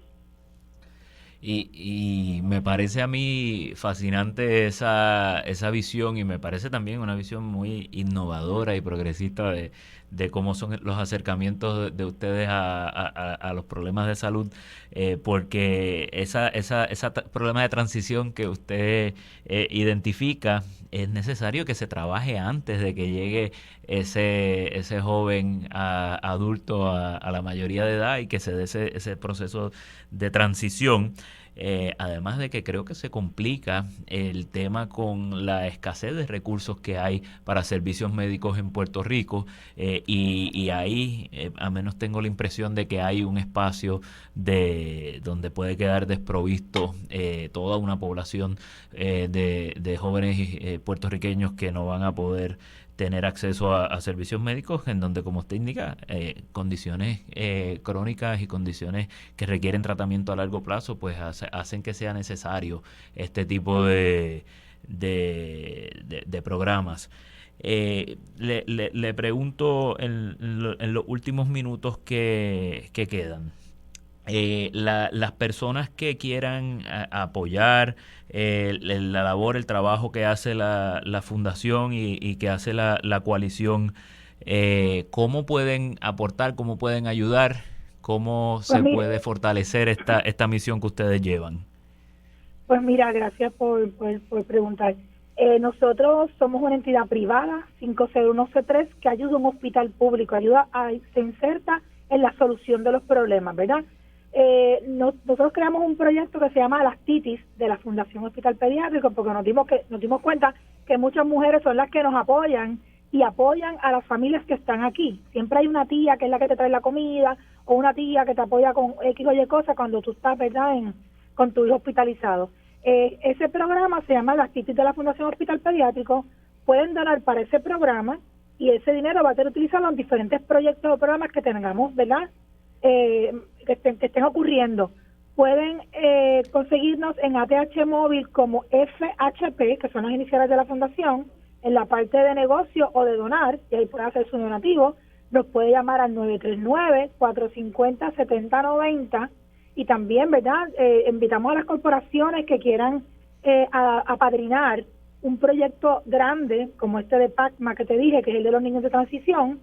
Speaker 3: Y me parece a mí fascinante esa visión, y me parece también una visión muy innovadora y progresista de cómo son los acercamientos de ustedes a los problemas de salud, porque ese problema de transición que usted identifica, es necesario que se trabaje antes de que llegue ese joven adulto a la mayoría de edad, y que se dé ese proceso de transición. Además de que creo que se complica el tema con la escasez de recursos que hay para servicios médicos en Puerto Rico, y ahí a menos tengo la impresión de que hay un espacio donde puede quedar desprovisto toda una población de jóvenes puertorriqueños que no van a poder tener acceso a servicios médicos, en donde, como usted indica, condiciones crónicas y condiciones que requieren tratamiento a largo plazo, pues hacen que sea necesario este tipo de programas. Le pregunto en los últimos minutos que quedan, las personas que quieran apoyar la labor, el trabajo que hace la fundación y que hace la coalición, ¿cómo pueden aportar, cómo pueden ayudar, cómo se puede fortalecer esta misión que ustedes llevan?
Speaker 6: Pues mira, gracias por preguntar. Nosotros somos una entidad privada, 501C3, que ayuda a un hospital público, se inserta en la solución de los problemas, ¿verdad? Nosotros creamos un proyecto que se llama Las Titis, de la Fundación Hospital Pediátrico, porque nos dimos cuenta que muchas mujeres son las que nos apoyan y apoyan a las familias que están aquí. Siempre hay una tía que es la que te trae la comida, o una tía que te apoya con X o Y cosas cuando tú estás, ¿verdad?, con tu hijo hospitalizado. Ese programa se llama Las Titis de la Fundación Hospital Pediátrico. Pueden donar para ese programa y ese dinero va a ser utilizado en diferentes proyectos o programas que tengamos, ¿verdad?, que estén ocurriendo. Pueden conseguirnos en ATH Móvil como FHP, que son las iniciales de la fundación, en la parte de negocio o de donar, y ahí pueden hacer su donativo. Nos puede llamar al 939-450-7090, y también, ¿verdad?, invitamos a las corporaciones que quieran apadrinar un proyecto grande como este de PACMA que te dije, que es el de los niños de transición,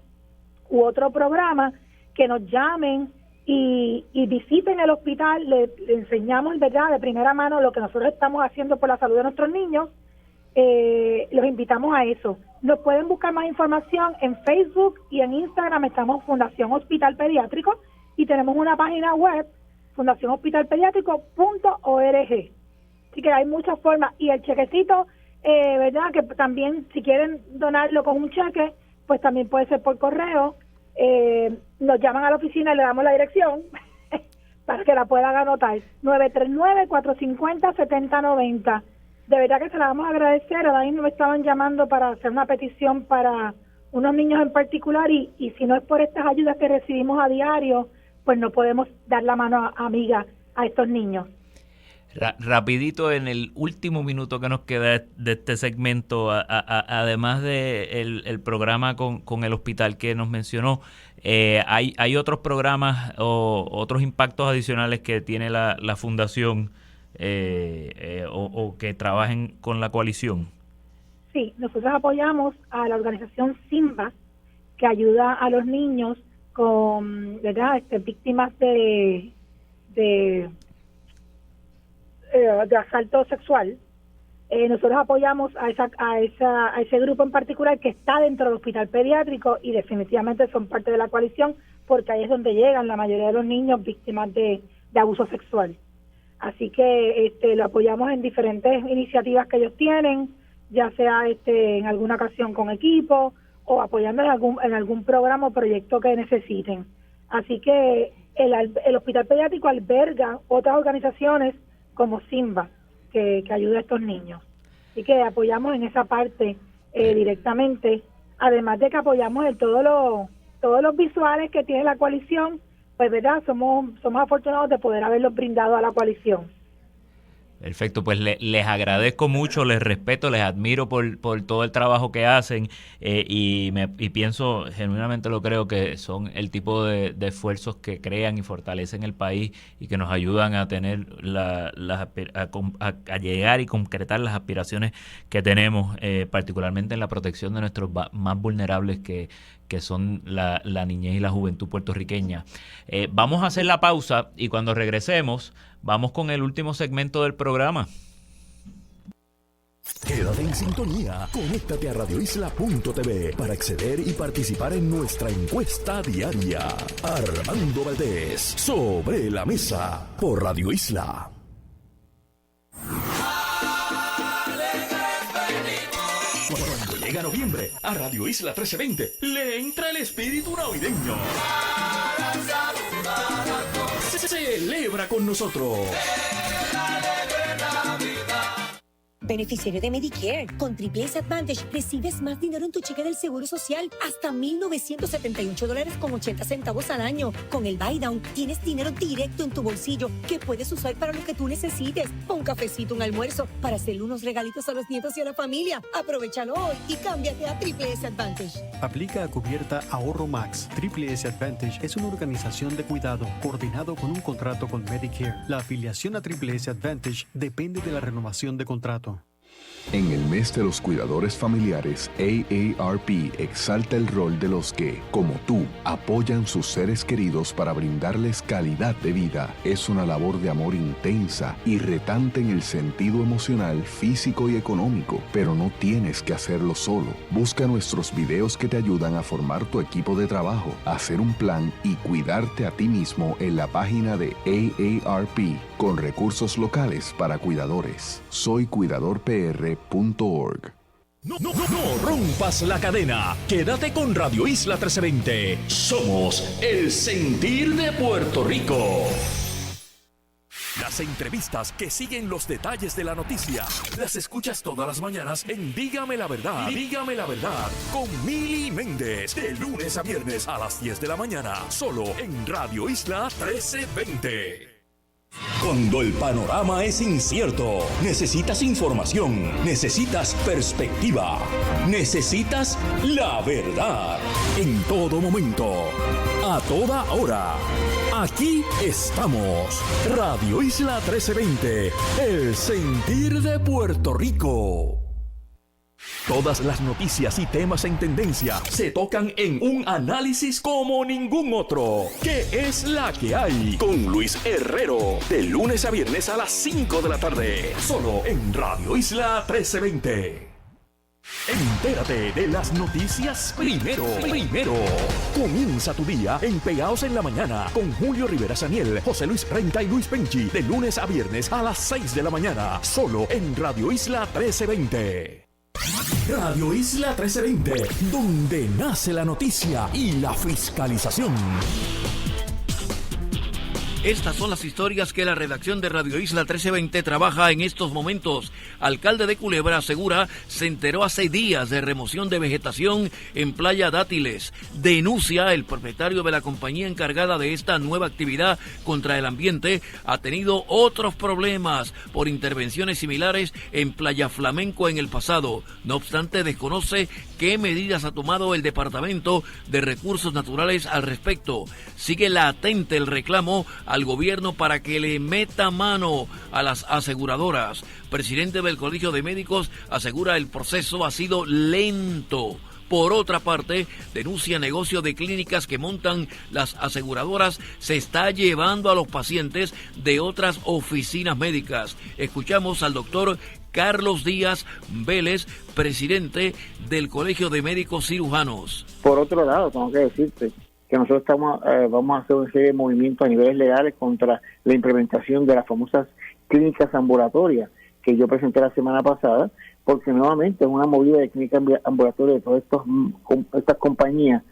Speaker 6: u otro programa, que nos llamen y visiten el hospital. Le enseñamos, ¿verdad?, de primera mano lo que nosotros estamos haciendo por la salud de nuestros niños. Los invitamos a eso. Nos pueden buscar más información en Facebook y en Instagram. Estamos Fundación Hospital Pediátrico, y tenemos una página web, fundacionhospitalpediatrico.org. Así que hay muchas formas, y el chequecito, ¿verdad? Que también si quieren donarlo con un cheque, pues también puede ser por correo. Nos llaman a la oficina y le damos la dirección para que la puedan anotar. 939-450-7090. De verdad que se la vamos a agradecer. Ahora mismo me estaban llamando para hacer una petición para unos niños en particular, y si no es por estas ayudas que recibimos a diario, pues no podemos dar la mano amiga a estos niños.
Speaker 3: Rapidito, en el último minuto que nos queda de este segmento, además de el programa con el hospital que nos mencionó, hay otros programas o otros impactos adicionales que tiene la fundación o que trabajen con la coalición.
Speaker 6: Sí, nosotros apoyamos a la organización Simba, que ayuda a los niños con, ¿verdad?, víctimas de asalto sexual. Nosotros apoyamos a ese grupo en particular, que está dentro del hospital pediátrico, y definitivamente son parte de la coalición, porque ahí es donde llegan la mayoría de los niños víctimas de abuso sexual. Así que lo apoyamos en diferentes iniciativas que ellos tienen, ya sea en alguna ocasión con equipo o apoyando en algún programa o proyecto que necesiten. Así que el hospital pediátrico alberga otras organizaciones como Simba, que ayuda a estos niños. Así que apoyamos en esa parte directamente, además de que apoyamos en todos los visuales que tiene la coalición, pues verdad, somos afortunados de poder haberlos brindado a la coalición.
Speaker 3: Perfecto, pues les agradezco mucho, les respeto, les admiro por todo el trabajo que hacen, y pienso, genuinamente lo creo, que son el tipo de esfuerzos que crean y fortalecen el país y que nos ayudan a tener a llegar y concretar las aspiraciones que tenemos, particularmente en la protección de nuestros más vulnerables, que son la niñez y la juventud puertorriqueña. Vamos a hacer la pausa, y cuando regresemos vamos con el último segmento del programa.
Speaker 1: Quédate en sintonía. Conéctate a radioisla.tv para acceder y participar en nuestra encuesta diaria. Armando Valdés, sobre la mesa, por Radio Isla. Cuando llega noviembre, a Radio Isla 1320 le entra el espíritu navideño. Celebra con nosotros.
Speaker 7: Beneficiario de Medicare. Con Triple S Advantage recibes más dinero en tu cheque del Seguro Social, hasta $1,978.80 al año. Con el Buy Down tienes dinero directo en tu bolsillo que puedes usar para lo que tú necesites. Un cafecito, un almuerzo, para hacerle unos regalitos a los nietos y a la familia. Aprovechalo hoy y cámbiate a Triple S Advantage.
Speaker 8: Aplica a cubierta Ahorro Max. Triple S Advantage es una organización de cuidado coordinado con un contrato con Medicare. La afiliación a Triple S Advantage depende de la renovación de contrato.
Speaker 9: En el mes de los cuidadores familiares, AARP exalta el rol de los que, como tú, apoyan sus seres queridos para brindarles calidad de vida. Es una labor de amor intensa y retante en el sentido emocional, físico y económico, pero no tienes que hacerlo solo. Busca nuestros videos que te ayudan a formar tu equipo de trabajo, hacer un plan y cuidarte a ti mismo en la página de AARP, con recursos locales para cuidadores. Soy cuidadorpr.org.
Speaker 1: No rompas la cadena. Quédate con Radio Isla 1320. Somos el sentir de Puerto Rico. Las entrevistas que siguen los detalles de la noticia las escuchas todas las mañanas en Dígame la Verdad. Dígame la Verdad con Mili Méndez, de lunes a viernes a las 10 de la mañana, solo en Radio Isla 1320. Cuando el panorama es incierto, necesitas información, necesitas perspectiva, necesitas la verdad. En todo momento, a toda hora, aquí estamos. Radio Isla 1320, el sentir de Puerto Rico. Todas las noticias y temas en tendencia se tocan en un análisis como ningún otro. ¿Qué es la que hay? Con Luis Herrero, de lunes a viernes a las 5 de la tarde, solo en Radio Isla 1320. Entérate de las noticias primero. Comienza tu día en Pegaos en la Mañana con Julio Rivera Saniel, José Luis Renta y Luis Penchi, de lunes a viernes a las 6 de la mañana, solo en Radio Isla 1320. Radio Isla 1320, donde nace la noticia y la fiscalización.
Speaker 10: Estas son las historias que la redacción de Radio Isla 1320 trabaja en estos momentos. Alcalde de Culebra asegura se enteró hace días de remoción de vegetación en Playa Dátiles. Denuncia el propietario de la compañía encargada de esta nueva actividad contra el ambiente ha tenido otros problemas por intervenciones similares en Playa Flamenco en el pasado. No obstante, desconoce qué medidas ha tomado el Departamento de Recursos Naturales al respecto. Sigue latente el reclamo al gobierno para que le meta mano a las aseguradoras. Presidente del Colegio de Médicos asegura el proceso ha sido lento. Por otra parte, denuncia negocio de clínicas que montan las aseguradoras se está llevando a los pacientes de otras oficinas médicas. Escuchamos al doctor Carlos Díaz Vélez, presidente del Colegio de Médicos Cirujanos.
Speaker 11: Por otro lado, tengo que decirte que nosotros vamos a hacer una serie de movimientos a niveles legales contra la implementación de las famosas clínicas ambulatorias que yo presenté la semana pasada, porque nuevamente es una movida de clínica ambulatoria de todas estas compañías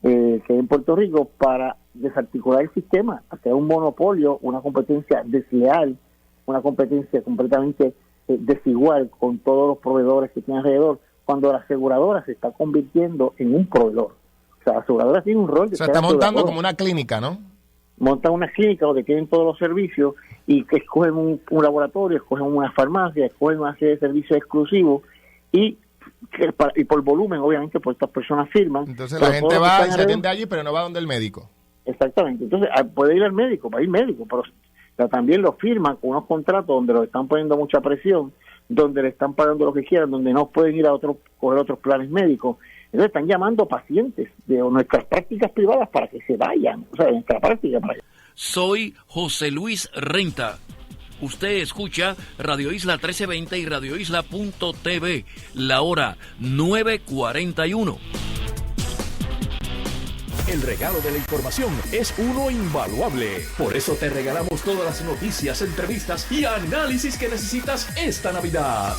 Speaker 11: que hay en Puerto Rico para desarticular el sistema, hacer un monopolio, una competencia desleal, una competencia completamente desigual con todos los proveedores que tienen alrededor, cuando la aseguradora se está convirtiendo en un proveedor. O sea, la aseguradora tiene un rol de...
Speaker 12: Se está montando como una clínica, ¿no?
Speaker 11: Montan una clínica donde tienen todos los servicios y que escogen un laboratorio, escogen una farmacia, escogen una serie de servicios exclusivos y por volumen, obviamente, pues estas personas firman.
Speaker 12: Entonces la gente va y se atiende allí, pero no va donde el médico.
Speaker 11: Exactamente. Entonces puede ir al médico, va a ir médico, pero también lo firman con unos contratos donde lo están poniendo mucha presión, donde le están pagando lo que quieran, donde no pueden ir a coger otros planes médicos. Entonces están llamando pacientes de nuestras prácticas privadas para que se vayan, o sea, de nuestra práctica para que...
Speaker 10: Soy José Luis Renta. Usted escucha Radio Isla 1320 y radioisla.tv, la hora 9:41.
Speaker 1: El regalo de la información es uno invaluable. Por eso te regalamos todas las noticias, entrevistas y análisis que necesitas esta Navidad.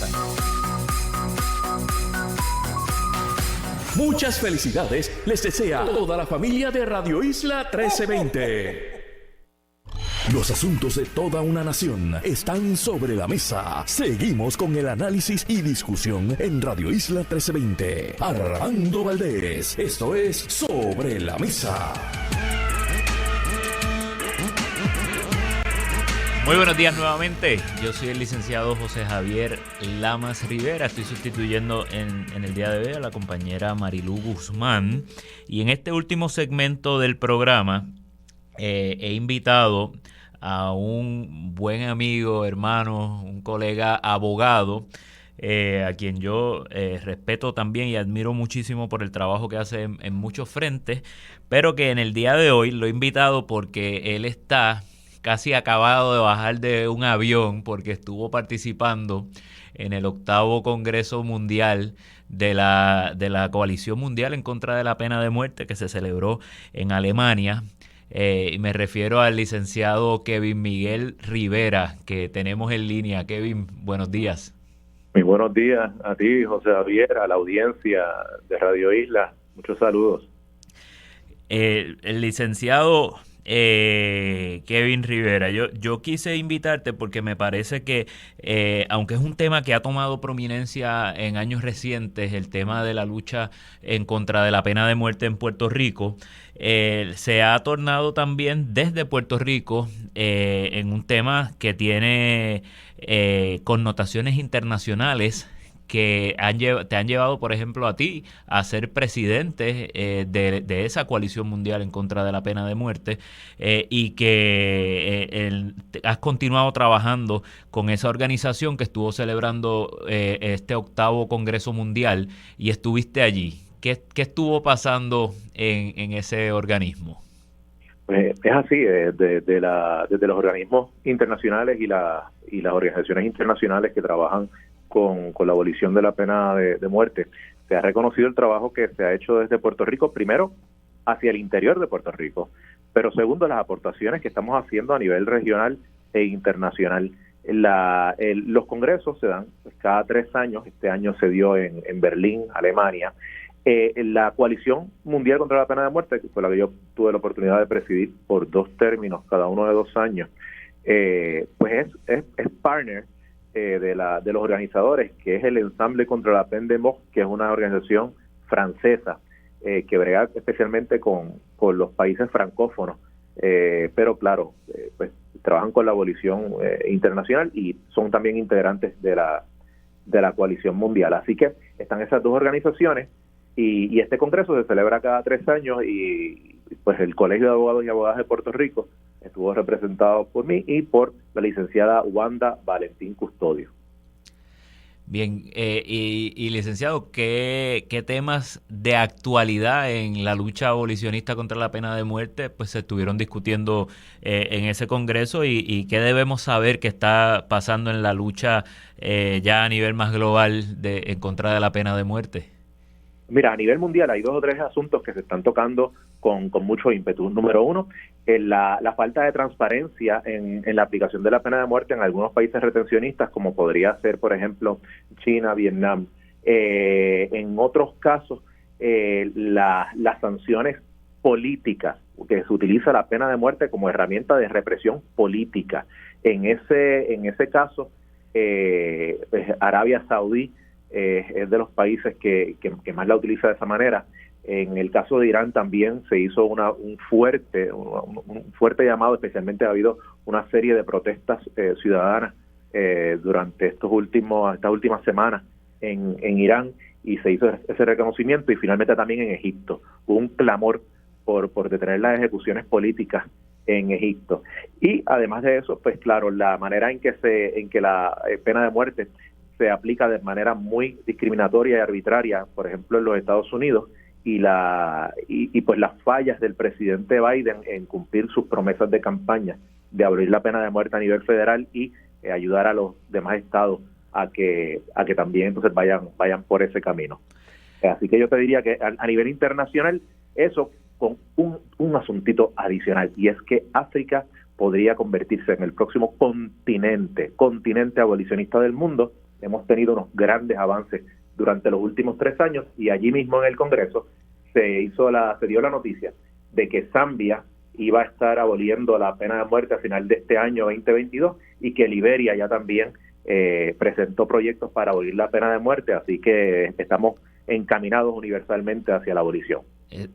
Speaker 1: Muchas felicidades les desea toda la familia de Radio Isla 1320. Los asuntos de toda una nación están sobre la mesa. Seguimos con el análisis y discusión en Radio Isla 1320. Armando Valdés, esto es Sobre la Mesa.
Speaker 3: Muy buenos días nuevamente. Yo soy el licenciado José Javier Lamas Rivera. Estoy sustituyendo en el día de hoy a la compañera Marilú Guzmán. Y en este último segmento del programa he invitado a un buen amigo, hermano, un colega abogado, a quien yo respeto también y admiro muchísimo por el trabajo que hace en muchos frentes, pero que en el día de hoy lo he invitado porque él está casi acabado de bajar de un avión porque estuvo participando en el 8º Congreso Mundial de la Coalición Mundial en contra de la pena de muerte que se celebró en Alemania. Y me refiero al licenciado Kevin Miguel Rivera, que tenemos en línea. Kevin, buenos días.
Speaker 13: Muy buenos días a ti, José Javier, a la audiencia de Radio Isla. Muchos saludos.
Speaker 3: El licenciado Kevin Rivera, yo quise invitarte porque me parece que aunque es un tema que ha tomado prominencia en años recientes, el tema de la lucha en contra de la pena de muerte en Puerto Rico, se ha tornado también desde Puerto Rico en un tema que tiene connotaciones internacionales que te han llevado, por ejemplo, a ti a ser presidente de esa coalición mundial en contra de la pena de muerte y que has continuado trabajando con esa organización que estuvo celebrando este 8º Congreso Mundial y estuviste allí. ¿Qué estuvo pasando en ese organismo?
Speaker 13: Es así, desde los organismos internacionales y las organizaciones internacionales que trabajan con la abolición de la pena de muerte, se ha reconocido el trabajo que se ha hecho desde Puerto Rico, primero hacia el interior de Puerto Rico, pero segundo, las aportaciones que estamos haciendo a nivel regional e internacional. Los congresos se dan cada 3 años. Este año se dio en Berlín, Alemania. La Coalición Mundial contra la Pena de Muerte, que fue la que yo tuve la oportunidad de presidir por 2 términos, cada uno de 2 años, pues es partner de los organizadores, que es el Ensemble contra la Peine de Mort, que es una organización francesa que brega especialmente con los países francófonos, pero claro, pues trabajan con la abolición internacional y son también integrantes de la Coalición Mundial. Así que están esas 2 organizaciones y este congreso se celebra cada 3 años y pues el Colegio de Abogados y Abogadas de Puerto Rico estuvo representado por mí y por la licenciada Wanda Valentín Custodio.
Speaker 3: Bien, y licenciado, ¿qué temas de actualidad en la lucha abolicionista contra la pena de muerte pues se estuvieron discutiendo en ese congreso y qué debemos saber que está pasando en la lucha ya a nivel más global en contra de la pena de muerte?
Speaker 13: Mira, a nivel mundial hay 2 o 3 asuntos que se están tocando con mucho ímpetu. Número 1, la falta de transparencia en la aplicación de la pena de muerte en algunos países retencionistas, como podría ser, por ejemplo, China, Vietnam. En otros casos, las sanciones políticas, que se utiliza la pena de muerte como herramienta de represión política. En ese caso, Arabia Saudí es de los países que más la utiliza de esa manera. En el caso de Irán también se hizo un fuerte llamado, especialmente ha habido una serie de protestas ciudadanas durante estas últimas semanas en Irán, y se hizo ese reconocimiento. Y finalmente también en Egipto hubo un clamor por detener las ejecuciones políticas en Egipto. Y además de eso, pues claro, la manera en que la pena de muerte se aplica de manera muy discriminatoria y arbitraria, por ejemplo en los Estados Unidos, y pues las fallas del presidente Biden en cumplir sus promesas de campaña de abolir la pena de muerte a nivel federal y ayudar a los demás estados a que también entonces vayan por ese camino. Así que yo te diría que a nivel internacional, eso con un asuntito adicional, y es que África podría convertirse en el próximo continente abolicionista del mundo. Hemos tenido unos grandes avances durante los últimos 3 años, y allí mismo en el Congreso se dio la noticia de que Zambia iba a estar aboliendo la pena de muerte a final de este año 2022, y que Liberia ya también presentó proyectos para abolir la pena de muerte, así que estamos encaminados universalmente hacia la abolición.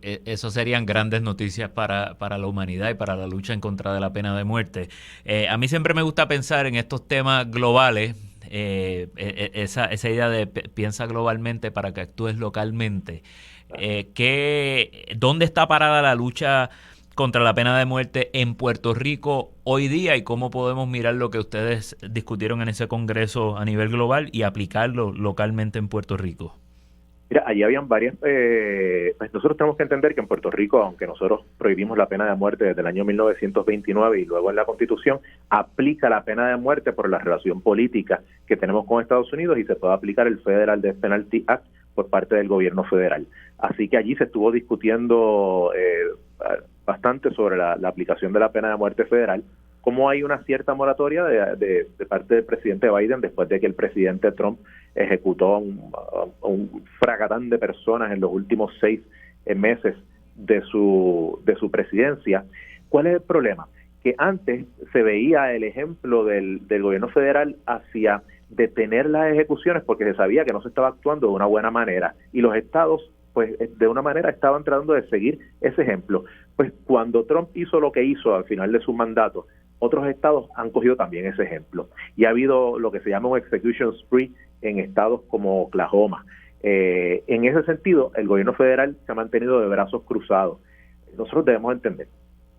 Speaker 3: Eso serían grandes noticias para la humanidad y para la lucha en contra de la pena de muerte. A mí siempre me gusta pensar en estos temas globales, esa idea de piensa globalmente para que actúes localmente. ¿Dónde está parada la lucha contra la pena de muerte en Puerto Rico hoy día, y cómo podemos mirar lo que ustedes discutieron en ese congreso a nivel global y aplicarlo localmente en Puerto Rico?
Speaker 13: Mira, allí habían varias... pues nosotros tenemos que entender que en Puerto Rico, aunque nosotros prohibimos la pena de muerte desde el año 1929 y luego en la Constitución, aplica la pena de muerte por la relación política que tenemos con Estados Unidos, y se puede aplicar el Federal Death Penalty Act por parte del gobierno federal. Así que allí se estuvo discutiendo bastante sobre la aplicación de la pena de muerte federal. Como hay una cierta moratoria de parte del presidente Biden después de que el presidente Trump ejecutó un fracatán de personas en los últimos 6 meses de su presidencia. ¿Cuál es el problema? Que antes se veía el ejemplo del gobierno federal hacia detener las ejecuciones porque se sabía que no se estaba actuando de una buena manera, y los estados pues de una manera estaban tratando de seguir ese ejemplo. Pues cuando Trump hizo lo que hizo al final de su mandato, otros estados han cogido también ese ejemplo, y ha habido lo que se llama un execution spree en estados como Oklahoma. En ese sentido, el gobierno federal se ha mantenido de brazos cruzados. Nosotros debemos entender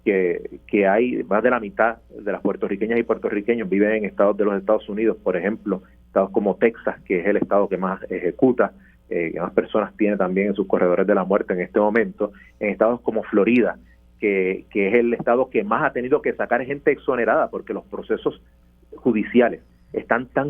Speaker 13: que hay más de la mitad de las puertorriqueñas y puertorriqueños viven en estados de los Estados Unidos, por ejemplo, estados como Texas, que es el estado que más ejecuta, que más personas tiene también en sus corredores de la muerte en este momento, en estados como Florida, que es el estado que más ha tenido que sacar gente exonerada porque los procesos judiciales están tan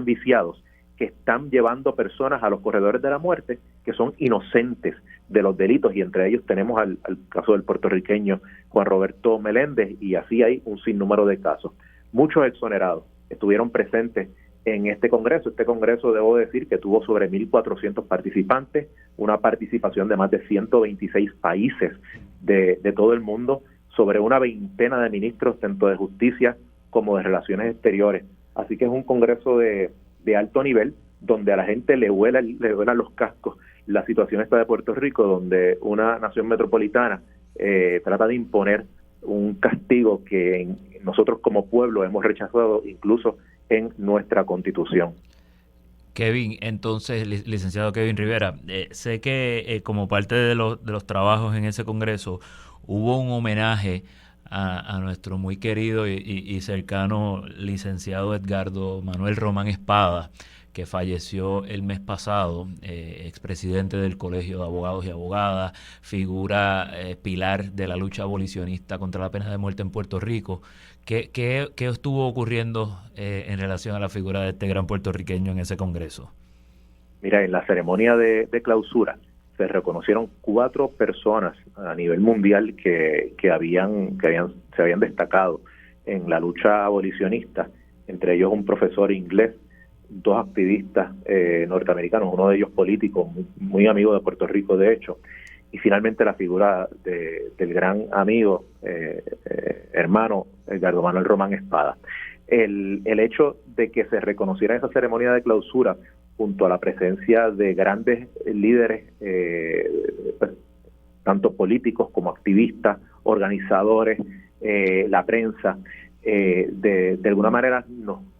Speaker 13: viciados que están llevando personas a los corredores de la muerte que son inocentes de los delitos, y entre ellos tenemos al caso del puertorriqueño Juan Roberto Meléndez, y así hay un sinnúmero de casos. Muchos exonerados estuvieron presentes en este congreso. Este congreso, debo decir, que tuvo sobre 1.400 participantes, una participación de más de 126 países de todo el mundo, sobre una veintena de ministros, tanto de justicia como de relaciones exteriores. Así que es un congreso de alto nivel, donde a la gente le vuelan los cascos la situación esta de Puerto Rico, donde una nación metropolitana trata de imponer un castigo que nosotros como pueblo hemos rechazado incluso en nuestra Constitución.
Speaker 3: Kevin, entonces, licenciado Kevin Rivera, sé que como parte de los trabajos en ese congreso hubo un homenaje a nuestro muy querido y cercano licenciado Edgardo Manuel Román Espada, que falleció el mes pasado, expresidente del Colegio de Abogados y Abogadas, figura pilar de la lucha abolicionista contra la pena de muerte en Puerto Rico. ¿Qué estuvo ocurriendo en relación a la figura de este gran puertorriqueño en ese congreso?
Speaker 13: Mira, en la ceremonia de clausura se reconocieron 4 personas a nivel mundial que se habían destacado en la lucha abolicionista, entre ellos un profesor inglés, 2 activistas norteamericanos, uno de ellos político, muy amigo de Puerto Rico de hecho, y finalmente la figura del gran amigo, hermano Edgardo Manuel Román Espada. El hecho de que se reconociera esa ceremonia de clausura junto a la presencia de grandes líderes, tanto políticos como activistas, organizadores, la prensa, de alguna manera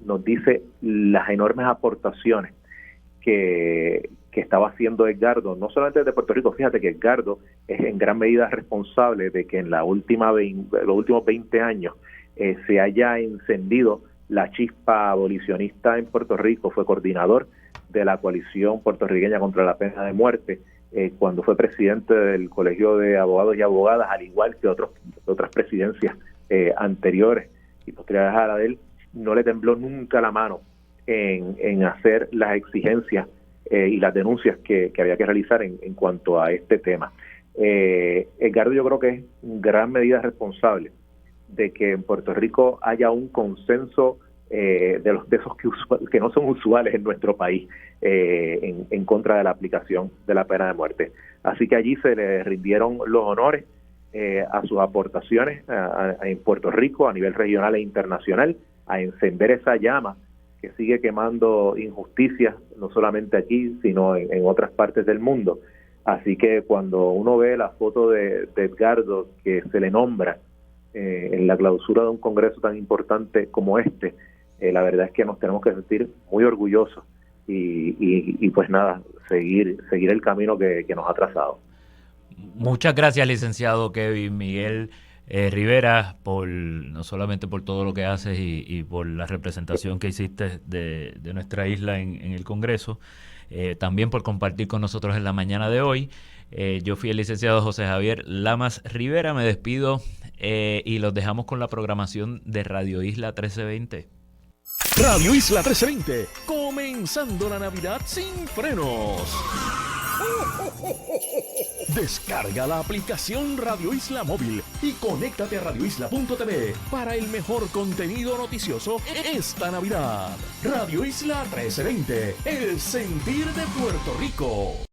Speaker 13: nos dice las enormes aportaciones que estaba haciendo Edgardo, no solamente de Puerto Rico. Fíjate que Edgardo es en gran medida responsable de que en los últimos 20 años se haya encendido la chispa abolicionista en Puerto Rico. Fue coordinador de la coalición puertorriqueña contra la pena de muerte cuando fue presidente del Colegio de Abogados y Abogadas, al igual que otras presidencias anteriores y posteriores a la de él. No le tembló nunca la mano en hacer las exigencias y las denuncias que había que realizar en cuanto a este tema. Edgardo, yo creo que es en gran medida responsable de que en Puerto Rico haya un consenso de esos que no son usuales en nuestro país en contra de la aplicación de la pena de muerte. Así que allí se le rindieron los honores a sus aportaciones en Puerto Rico a nivel regional e internacional, a encender esa llama que sigue quemando injusticias, no solamente aquí, sino en otras partes del mundo. Así que cuando uno ve la foto de Edgardo, que se le nombra en la clausura de un congreso tan importante como este, la verdad es que nos tenemos que sentir muy orgullosos y pues nada, seguir el camino que nos ha trazado.
Speaker 3: Muchas gracias, licenciado Kevin Miguel Rivera, no solamente por todo lo que haces y por la representación que hiciste de nuestra isla en el Congreso, también por compartir con nosotros en la mañana de hoy. Yo fui el licenciado José Javier Lamas Rivera, me despido y los dejamos con la programación de Radio Isla 1320.
Speaker 1: Radio Isla 1320, comenzando la Navidad sin frenos. Descarga la aplicación Radio Isla Móvil y conéctate a radioisla.tv para el mejor contenido noticioso esta Navidad. Radio Isla 1320, el sentir de Puerto Rico.